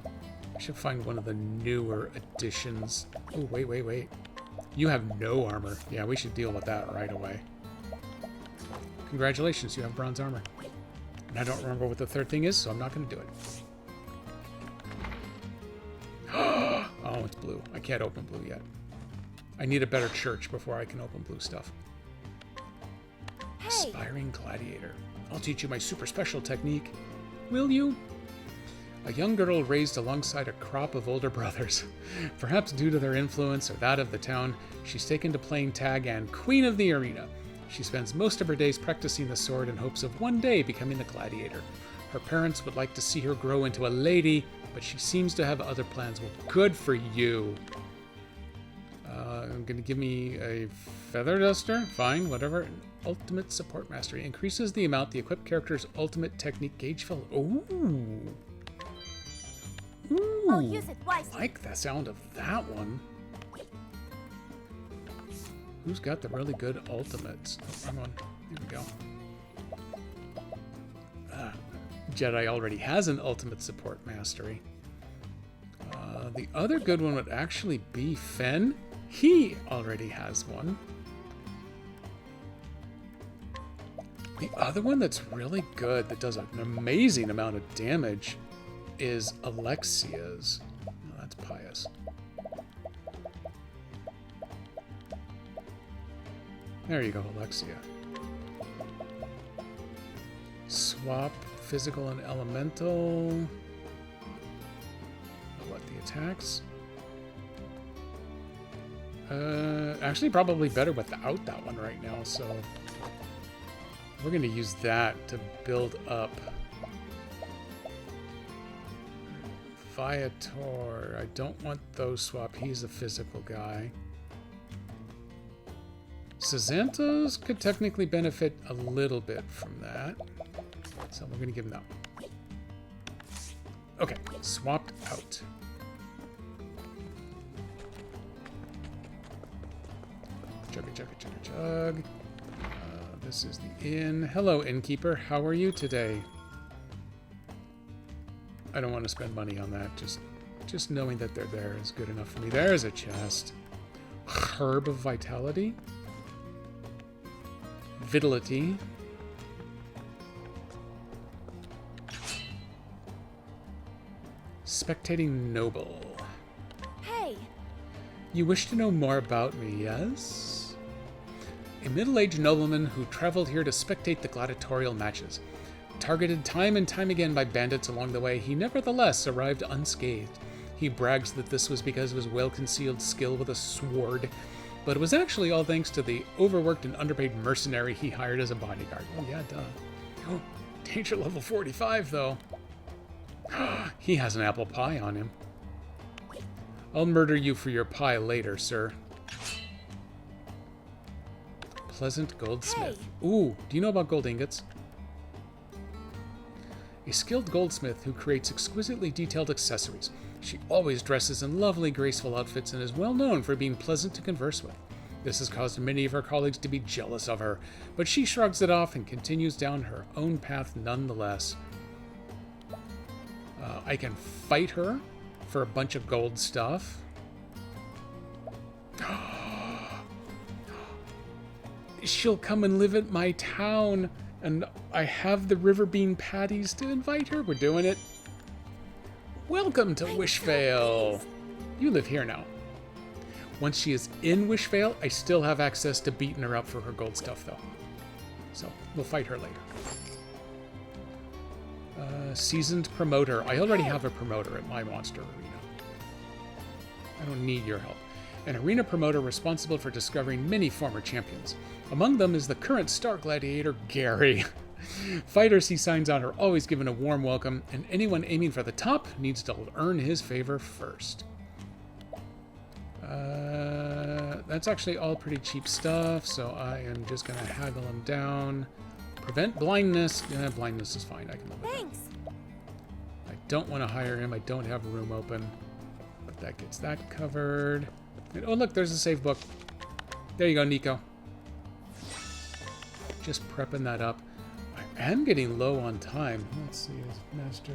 I should find one of the newer additions. Oh, wait. You have no armor. Yeah, we should deal with that right away. Congratulations, you have bronze armor. And I don't remember what the third thing is, so I'm not going to do it. Oh, it's blue. I can't open blue yet. I need a better church before I can open blue stuff. Hey. Aspiring Gladiator. I'll teach you my super special technique. Will you? A young girl raised alongside a crop of older brothers. Perhaps due to their influence or that of the town, she's taken to playing tag and queen of the arena. She spends most of her days practicing the sword in hopes of one day becoming a gladiator. Her parents would like to see her grow into a lady, but she seems to have other plans. Well, good for you. I'm going to give me a feather duster. Fine, whatever. Ultimate support mastery. Increases the amount the equipped character's ultimate technique gauge fill. Ooh. Ooh. I'll use it wisely. I like the sound of that one. Who's got the really good ultimates? Oh, wrong one. Here we go. Jedi already has an ultimate support mastery. The other good one would actually be Fen. He already has one. The other one that's really good, that does an amazing amount of damage, is Alexia's. Oh, that's pious. There you go, Alexia. Swap physical and elemental. What, the attacks? Actually, probably better without that one right now, so we're going to use that to build up. Viator. I don't want those swap. He's a physical guy. Sazantos could technically benefit a little bit from that. So we're going to give him that one. Okay, swapped out. Chugga, chugga, chugga, chug. This is the inn. Hello, innkeeper. How are you today? I don't want to spend money on that. Just knowing that they're there is good enough for me. There's a chest. Herb of Vitality. Vitality. Spectating Noble. Hey! You wish to know more about me, yes? A middle-aged nobleman who traveled here to spectate the gladiatorial matches. Targeted time and time again by bandits along the way, he nevertheless arrived unscathed. He brags that this was because of his well-concealed skill with a sword, but it was actually all thanks to the overworked and underpaid mercenary he hired as a bodyguard. Oh yeah, duh. Oh, danger level 45, though. He has an apple pie on him. I'll murder you for your pie later, sir. Pleasant Goldsmith. Hey. Ooh, do you know about gold ingots? A skilled goldsmith who creates exquisitely detailed accessories. She always dresses in lovely, graceful outfits and is well known for being pleasant to converse with. This has caused many of her colleagues to be jealous of her, but she shrugs it off and continues down her own path nonetheless. I can fight her for a bunch of gold stuff. She'll come and live at my town, and I have the river bean patties to invite her. We're doing it. Welcome to Wishvale. You live here now. Once she is in Wishvale, I still have access to beating her up for her gold stuff, though. So we'll fight her later. Seasoned promoter. I already have a promoter at my monster arena. I don't need your help. An arena promoter responsible for discovering many former champions. Among them is the current star gladiator, Gary. Fighters he signs on are always given a warm welcome, and anyone aiming for the top needs to earn his favor first. That's actually all pretty cheap stuff, so I am just going to haggle him down. Prevent blindness. Blindness is fine. I can live with that. Thanks! I don't want to hire him. I don't have a room open. But that gets that covered. And, oh, look, there's a save book. There you go, Nico. Just prepping that up. I am getting low on time. Let's see.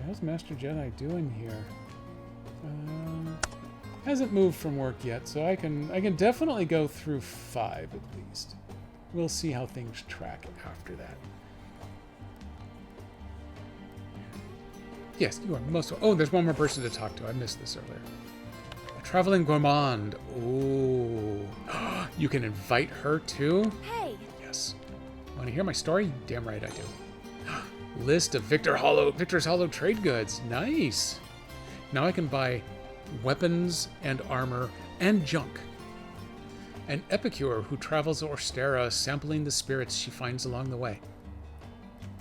How's Master Jedi doing here? Hasn't moved from work yet, so I can definitely go through 5 at least. We'll see how things track after that. Yes, you are most... Oh, there's one more person to talk to. I missed this earlier. A traveling gourmand. Ooh. You can invite her too? Hey! Yes. Want to hear my story? Damn right I do. List of Victor's Hollow trade goods. Nice. Now I can buy weapons and armor and junk. An epicure who travels Orstera sampling the spirits she finds along the way.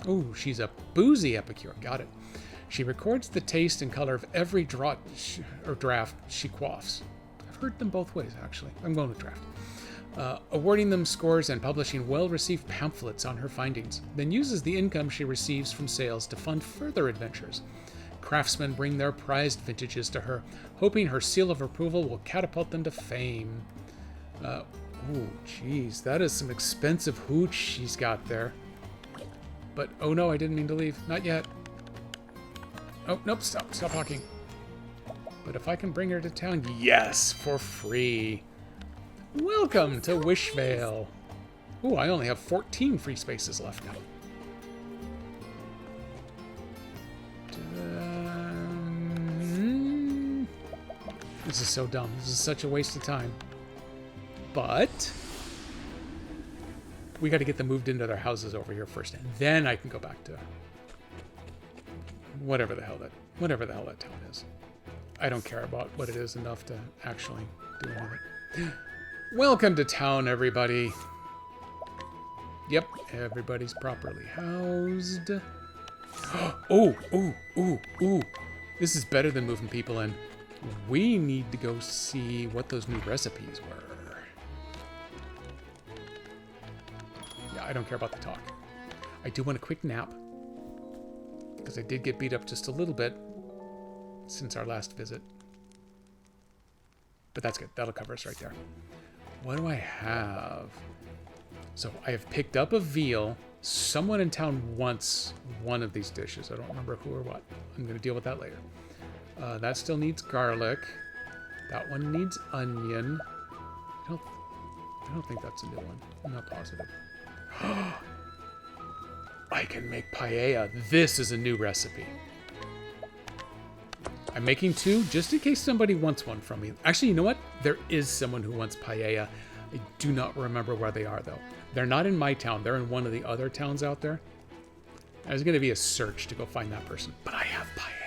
Ooh, she's a boozy epicure. Got it. She records the taste and color of every draft she quaffs. I've heard them both ways, actually. I'm going with draft. Awarding them scores and publishing well-received pamphlets on her findings, then uses the income she receives from sales to fund further adventures. Craftsmen bring their prized vintages to her, hoping her seal of approval will catapult them to fame. Oh, jeez, that is some expensive hooch she's got there. But, oh no, I didn't mean to leave. Not yet. Oh, nope, stop talking. But if I can bring her to town, yes, for free. Welcome to Wishvale. Ooh, I only have 14 free spaces left now. This is so dumb. This is such a waste of time. But we got to get them moved into their houses over here first, and then I can go back to whatever the hell that town is. I don't care about what it is enough to actually do anything. Welcome to town, everybody. Yep, everybody's properly housed. Ooh. This is better than moving people in. We need to go see what those new recipes were. Yeah, I don't care about the talk. I do want a quick nap, because I did get beat up just a little bit since our last visit. But that's good. That'll cover us right there. What do I have? So I have picked up a veal. Someone in town wants one of these dishes. I don't remember who or what. I'm going to deal with that later. That still needs garlic. That one needs onion. I don't think that's a new one. I'm not positive. I can make paella. This is a new recipe. I'm making 2 just in case somebody wants one from me. Actually, you know what? There is someone who wants paella. I do not remember where they are, though. They're not in my town. They're in one of the other towns out there. There's going to be a search to go find that person. But I have paella.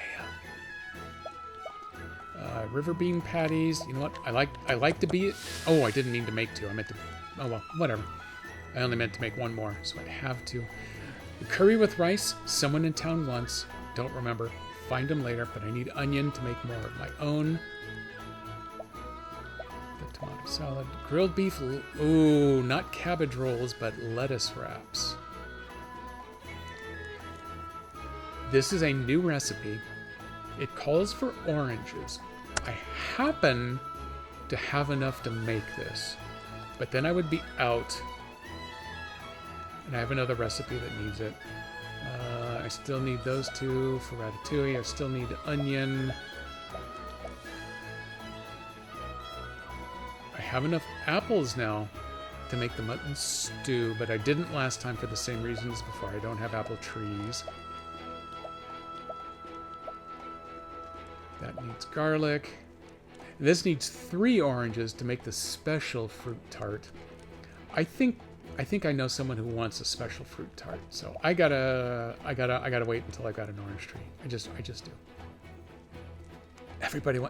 River bean patties. You know what? I like to be... Oh, I didn't mean to make 2. I meant to... Oh, well, whatever. I only meant to make 1 more, so I'd have to. The curry with rice. Someone in town wants. Don't remember. Find them later, but I need onion to make more of my own. The tomato salad. Grilled beef. Ooh, not cabbage rolls, but lettuce wraps. This is a new recipe. It calls for oranges. I happen to have enough to make this, but then I would be out. And I have another recipe that needs it. I still need those 2 for ratatouille. I still need onion. I have enough apples now to make the mutton stew, but I didn't last time for the same reasons before. I don't have apple trees. That needs garlic. And this needs 3 oranges to make the special fruit tart. I think I know someone who wants a special fruit tart. So I gotta wait until I've got an orange tree. I just do.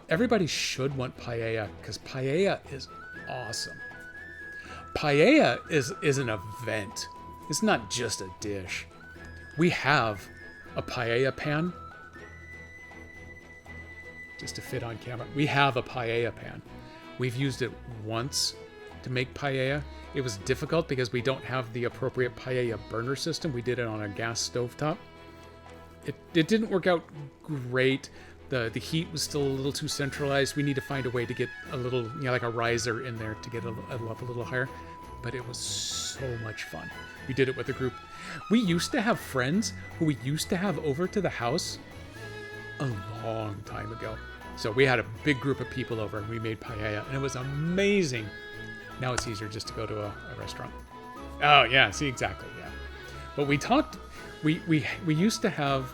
Everybody should want paella because paella is awesome. Paella is an event. It's not just a dish. We have a paella pan. Just to fit on camera. We have a paella pan. We've used it once to make paella. It was difficult because we don't have the appropriate paella burner system. We did it on a gas stovetop. It didn't work out great. The heat was still a little too centralized. We need to find a way to get a little, like a riser in there to get it up a little higher. But it was so much fun. We did it with a group. We used to have friends who we used to have over to the house a long time ago. So we had a big group of people over and we made paella and it was amazing. Now it's easier just to go to a restaurant. Oh yeah, see, exactly, yeah. But we talked, we used to have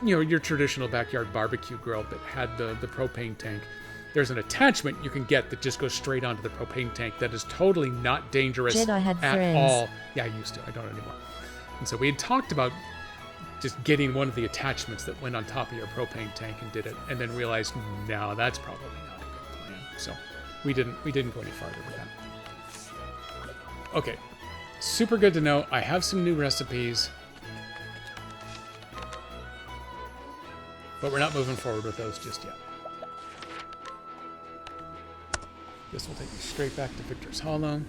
your traditional backyard barbecue grill that had the propane tank. There's an attachment you can get that just goes straight onto the propane tank that is totally not dangerous Jedi had at friends. all. Yeah, I used to. I don't anymore. And so we had talked about just getting one of the attachments that went on top of your propane tank and did it, and then realized, no, that's probably not a good plan. So we didn't go any farther with that. Okay, super good to know. I have some new recipes, but we're not moving forward with those just yet. This will take me straight back to Victor's Hollow.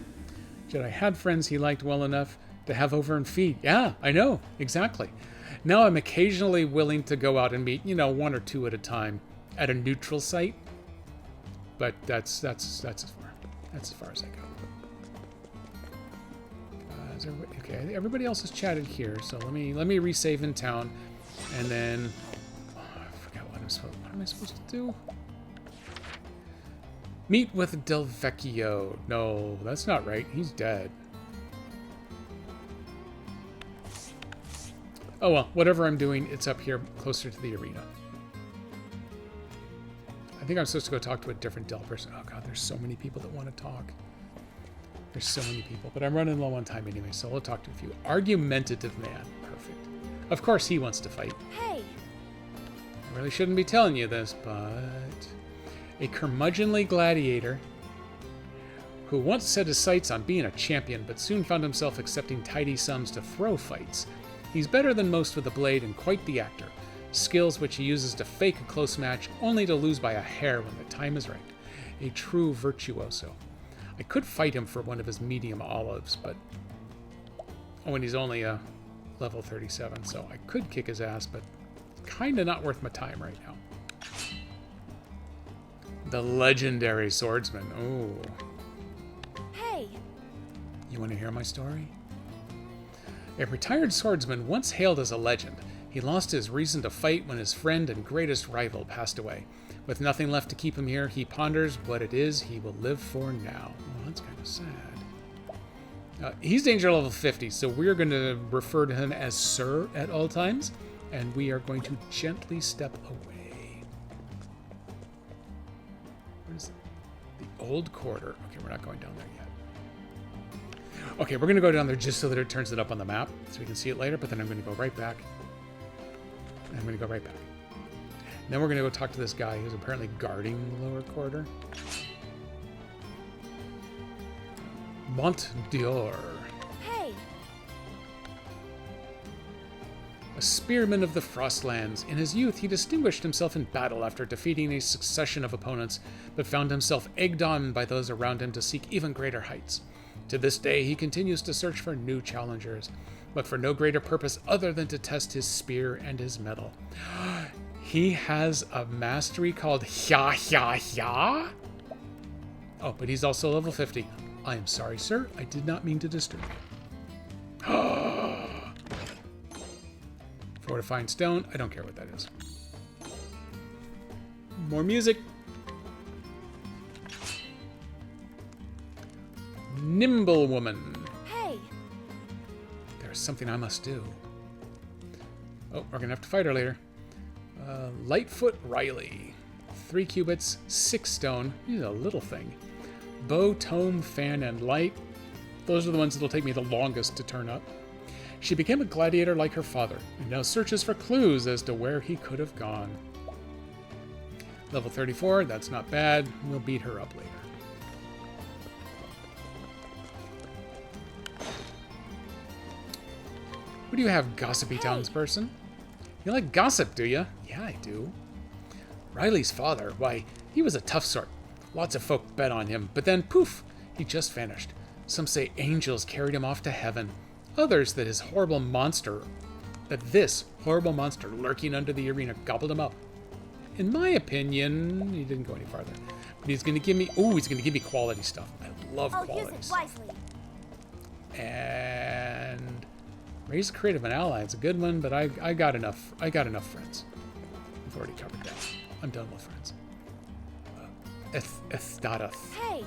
Jedi had friends he liked well enough to have over and feed. Yeah, I know, exactly. Now I'm occasionally willing to go out and meet, 1 or 2 at a time at a neutral site. But that's as far as I go. Okay, everybody else has chatted here, so let me resave in town, and then I forgot what am I supposed to do? Meet with Del Vecchio. No, that's not right. He's dead. Oh well, whatever I'm doing, it's up here closer to the arena. I think I'm supposed to go talk to a different Del person. Oh god, there's so many people that want to talk. There's so many people, but I'm running low on time anyway, so we'll talk to a few. Argumentative man. Perfect. Of course he wants to fight. Hey! I really shouldn't be telling you this, but a curmudgeonly gladiator who once set his sights on being a champion, but soon found himself accepting tidy sums to throw fights. He's better than most with a blade and quite the actor. Skills which he uses to fake a close match, only to lose by a hair when the time is right. A true virtuoso. I could fight him for one of his medium olives, but... Oh, and he's only a level 37, so I could kick his ass, but kinda not worth my time right now. The legendary swordsman. Oh. Hey! You want to hear my story? A retired swordsman once hailed as a legend. He lost his reason to fight when his friend and greatest rival passed away. With nothing left to keep him here, he ponders what it is he will live for now. Well, that's kind of sad. He's danger level 50, so we're going to refer to him as Sir at all times, and we are going to gently step away. Where's the old quarter? Okay, we're not going down there yet. Okay, we're going to go down there just so that it turns it up on the map, so we can see it later, but then I'm going to go right back. And I'm going to go right back. Then we're going to go talk to this guy who's apparently guarding the lower quarter. Mont Dior. Hey! A spearman of the Frostlands. In his youth, he distinguished himself in battle after defeating a succession of opponents, but found himself egged on by those around him to seek even greater heights. To this day, he continues to search for new challengers, but for no greater purpose other than to test his spear and his metal. He has a mastery called Hya Hya Hya? Oh, but he's also level 50. I am sorry, sir. I did not mean to disturb you. Fortifying stone. I don't care what that is. More music. Nimble woman. Hey! There's something I must do. Oh, we're gonna have to fight her later. Lightfoot Riley. 3 cubits, 6 stone. He's a little thing. Bow, tome, fan, and light. Those are the ones that'll take me the longest to turn up. She became a gladiator like her father, and now searches for clues as to where he could have gone. Level 34, that's not bad. We'll beat her up later. What do you have, gossipy townsperson? You like gossip, do you? Yeah, I do. Riley's father, why, he was a tough sort. Lots of folk bet on him, but then, poof, he just vanished. Some say angels carried him off to heaven. Others that this horrible monster lurking under the arena gobbled him up. In my opinion, he didn't go any farther. But he's going to give me, he's going to give me quality stuff. I love I'll quality use it stuff. wisely. And raise creative an ally. It's a good one, but I got enough. I got enough friends. I've already covered that. I'm done with friends. Estadath. Hey!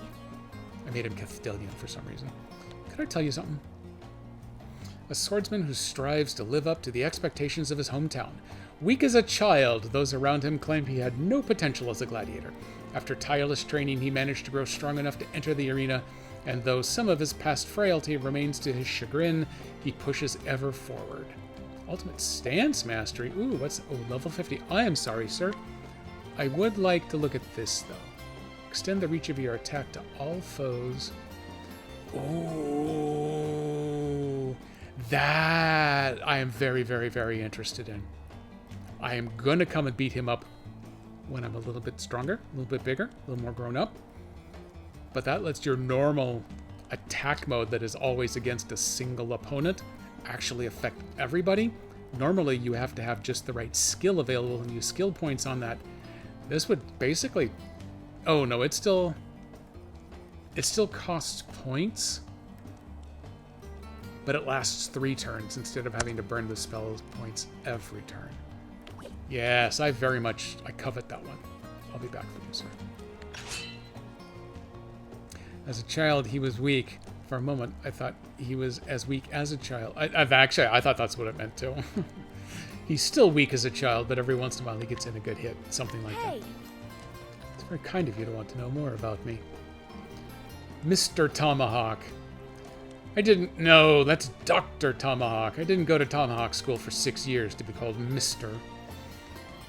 I made him Castilian for some reason. Could I tell you something? A swordsman who strives to live up to the expectations of his hometown. Weak as a child, those around him claimed he had no potential as a gladiator. After tireless training, he managed to grow strong enough to enter the arena, and though some of his past frailty remains to his chagrin, he pushes ever forward. Ultimate stance mastery. Ooh, what's... Oh, level 50. I am sorry, sir. I would like to look at this, though. Extend the reach of your attack to all foes. Ooh, that I am very, very, very interested in. I am going to come and beat him up when I'm a little bit stronger, a little bit bigger, a little more grown up. But that lets your normal attack mode that is always against a single opponent actually affect everybody. Normally, you have to have just the right skill available and use skill points on that. This would basically... Oh, no, it still costs points, but it lasts 3 turns instead of having to burn the spell's points every turn. Yes, I covet that one. I'll be back for you, sir. As a child, he was weak. For a moment, I thought he was as weak as a child. I thought that's what it meant, too. He's still weak as a child, but every once in a while he gets in a good hit. Something like that. It's very kind of you to want to know more about me. Mr. Tomahawk. I didn't know. That's Dr. Tomahawk. I didn't go to Tomahawk school for 6 years to be called Mr.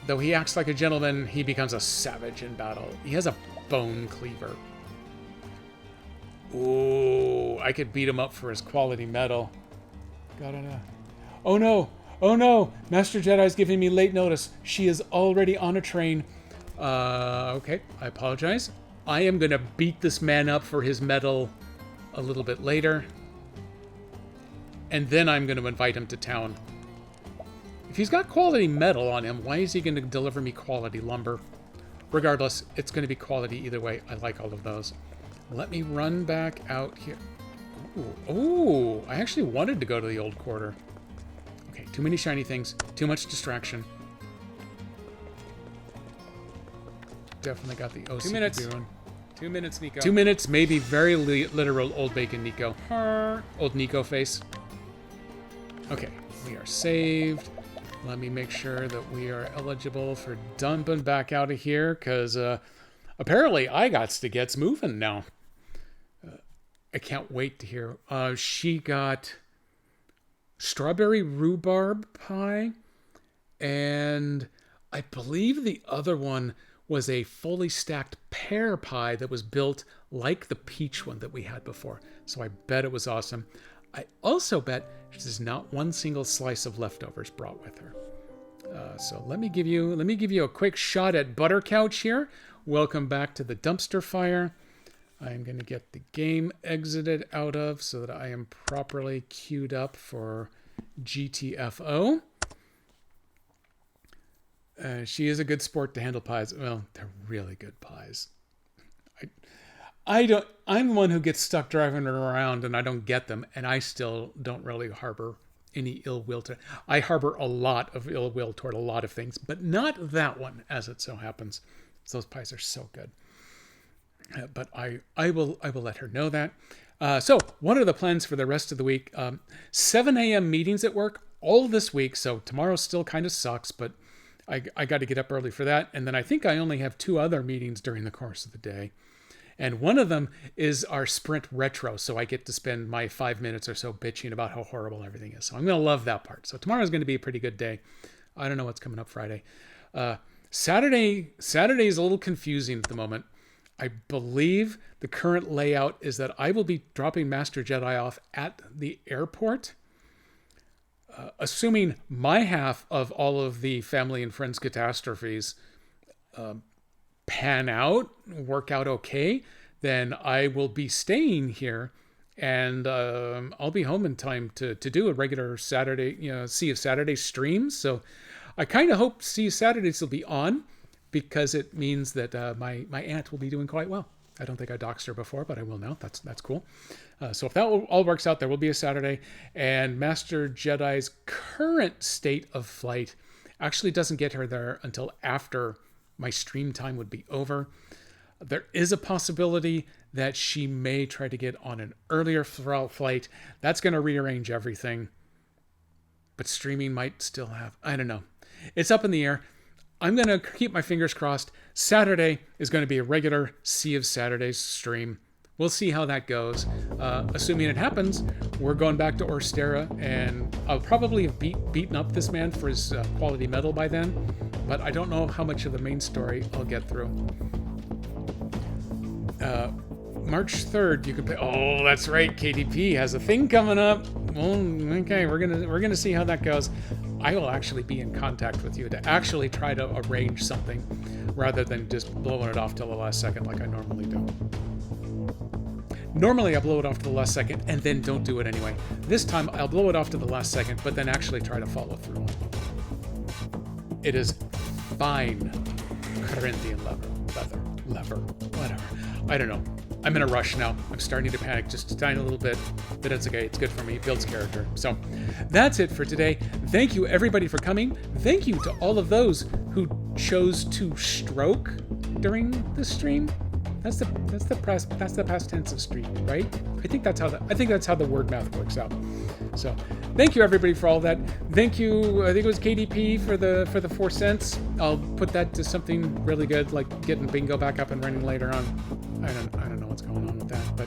Though he acts like a gentleman, he becomes a savage in battle. He has a bone cleaver. Ooh, I could beat him up for his quality metal. Oh no! Oh no! Master Jedi's giving me late notice. She is already on a train. Okay, I apologize. I am gonna beat this man up for his metal a little bit later. And then I'm gonna invite him to town. If he's got quality metal on him, why is he gonna deliver me quality lumber? Regardless, it's gonna be quality either way. I like all of those. Let me run back out here. Ooh, I actually wanted to go to the old quarter. Okay, too many shiny things. Too much distraction. Definitely got the OCP 2 minutes. one. 2 minutes, Nico. 2 minutes, maybe very literal old bacon Nico. Old Nico face. Okay, we are saved. Let me make sure that we are eligible for dumping back out of here, because apparently I got to get moving now. I can't wait to hear. She got strawberry rhubarb pie, and I believe the other one was a fully stacked pear pie that was built like the peach one that we had before. So I bet it was awesome. I also bet there's not one single slice of leftovers brought with her. So let me give you a quick shot at Buttercouch here. Welcome back to the dumpster fire. I'm going to get the game exited out of so that I am properly queued up for GTFO. She is a good sport to handle pies. Well, they're really good pies. I'm the one who gets stuck driving her around and I don't get them, and I still don't really harbor any ill will to. I harbor a lot of ill will toward a lot of things, but not that one, as it so happens. Those pies are so good. But I will let her know that. So what are the plans for the rest of the week? 7 a.m. meetings at work all this week. So tomorrow still kind of sucks, but I got to get up early for that. And then I think I only have 2 other meetings during the course of the day. And one of them is our sprint retro. So I get to spend my 5 minutes or so bitching about how horrible everything is. So I'm going to love that part. So tomorrow's going to be a pretty good day. I don't know what's coming up Friday. Saturday is a little confusing at the moment. I believe the current layout is that I will be dropping Master Jedi off at the airport. Assuming my half of all of the family and friends catastrophes pan out, work out okay, then I will be staying here, and I'll be home in time to do a regular Saturday, Sea of Saturday stream. So I kind of hope Sea of Saturdays will be on, because it means that my aunt will be doing quite well. I don't think I doxed her before, but I will now. That's cool. So if that all works out, there will be a Saturday. And Master Jedi's current state of flight actually doesn't get her there until after my stream time would be over. There is a possibility that she may try to get on an earlier flight. That's going to rearrange everything. But streaming might still have, I don't know. It's up in the air. I'm going to keep my fingers crossed. Saturday is going to be a regular Sea of Saturdays stream. We'll see how that goes. Assuming it happens, we're going back to Orstera, and I'll probably have beaten up this man for his quality medal by then, but I don't know how much of the main story I'll get through. March 3rd, you can play. Oh, that's right. KDP has a thing coming up. Well, okay, we're gonna see how that goes. I will actually be in contact with you to actually try to arrange something rather than just blowing it off till the last second like I normally do. Normally I blow it off to the last second and then don't do it anyway. This time I'll blow it off to the last second, but then actually try to follow through. It is fine. Corinthian leather, whatever. I don't know. I'm in a rush now. I'm starting to panic just a tiny little bit, but it's okay. It's good for me. It builds character. So that's it for today. Thank you everybody for coming. Thank you to all of those who chose to stroke during the stream. That's the past tense of stream, right? I think that's how the word math works out. So thank you everybody for all that. Thank you. I think it was KDP for the 4 cents. I'll put that to something really good, like getting bingo back up and running later on. I don't know what's going on with that, but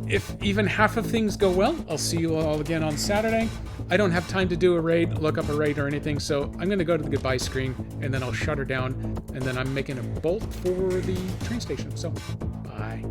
if even half of things go well, I'll see you all again on Saturday. I don't have time to do a raid, look up a raid or anything, so I'm going to go to the goodbye screen, and then I'll shut her down, and then I'm making a bolt for the train station. So, bye.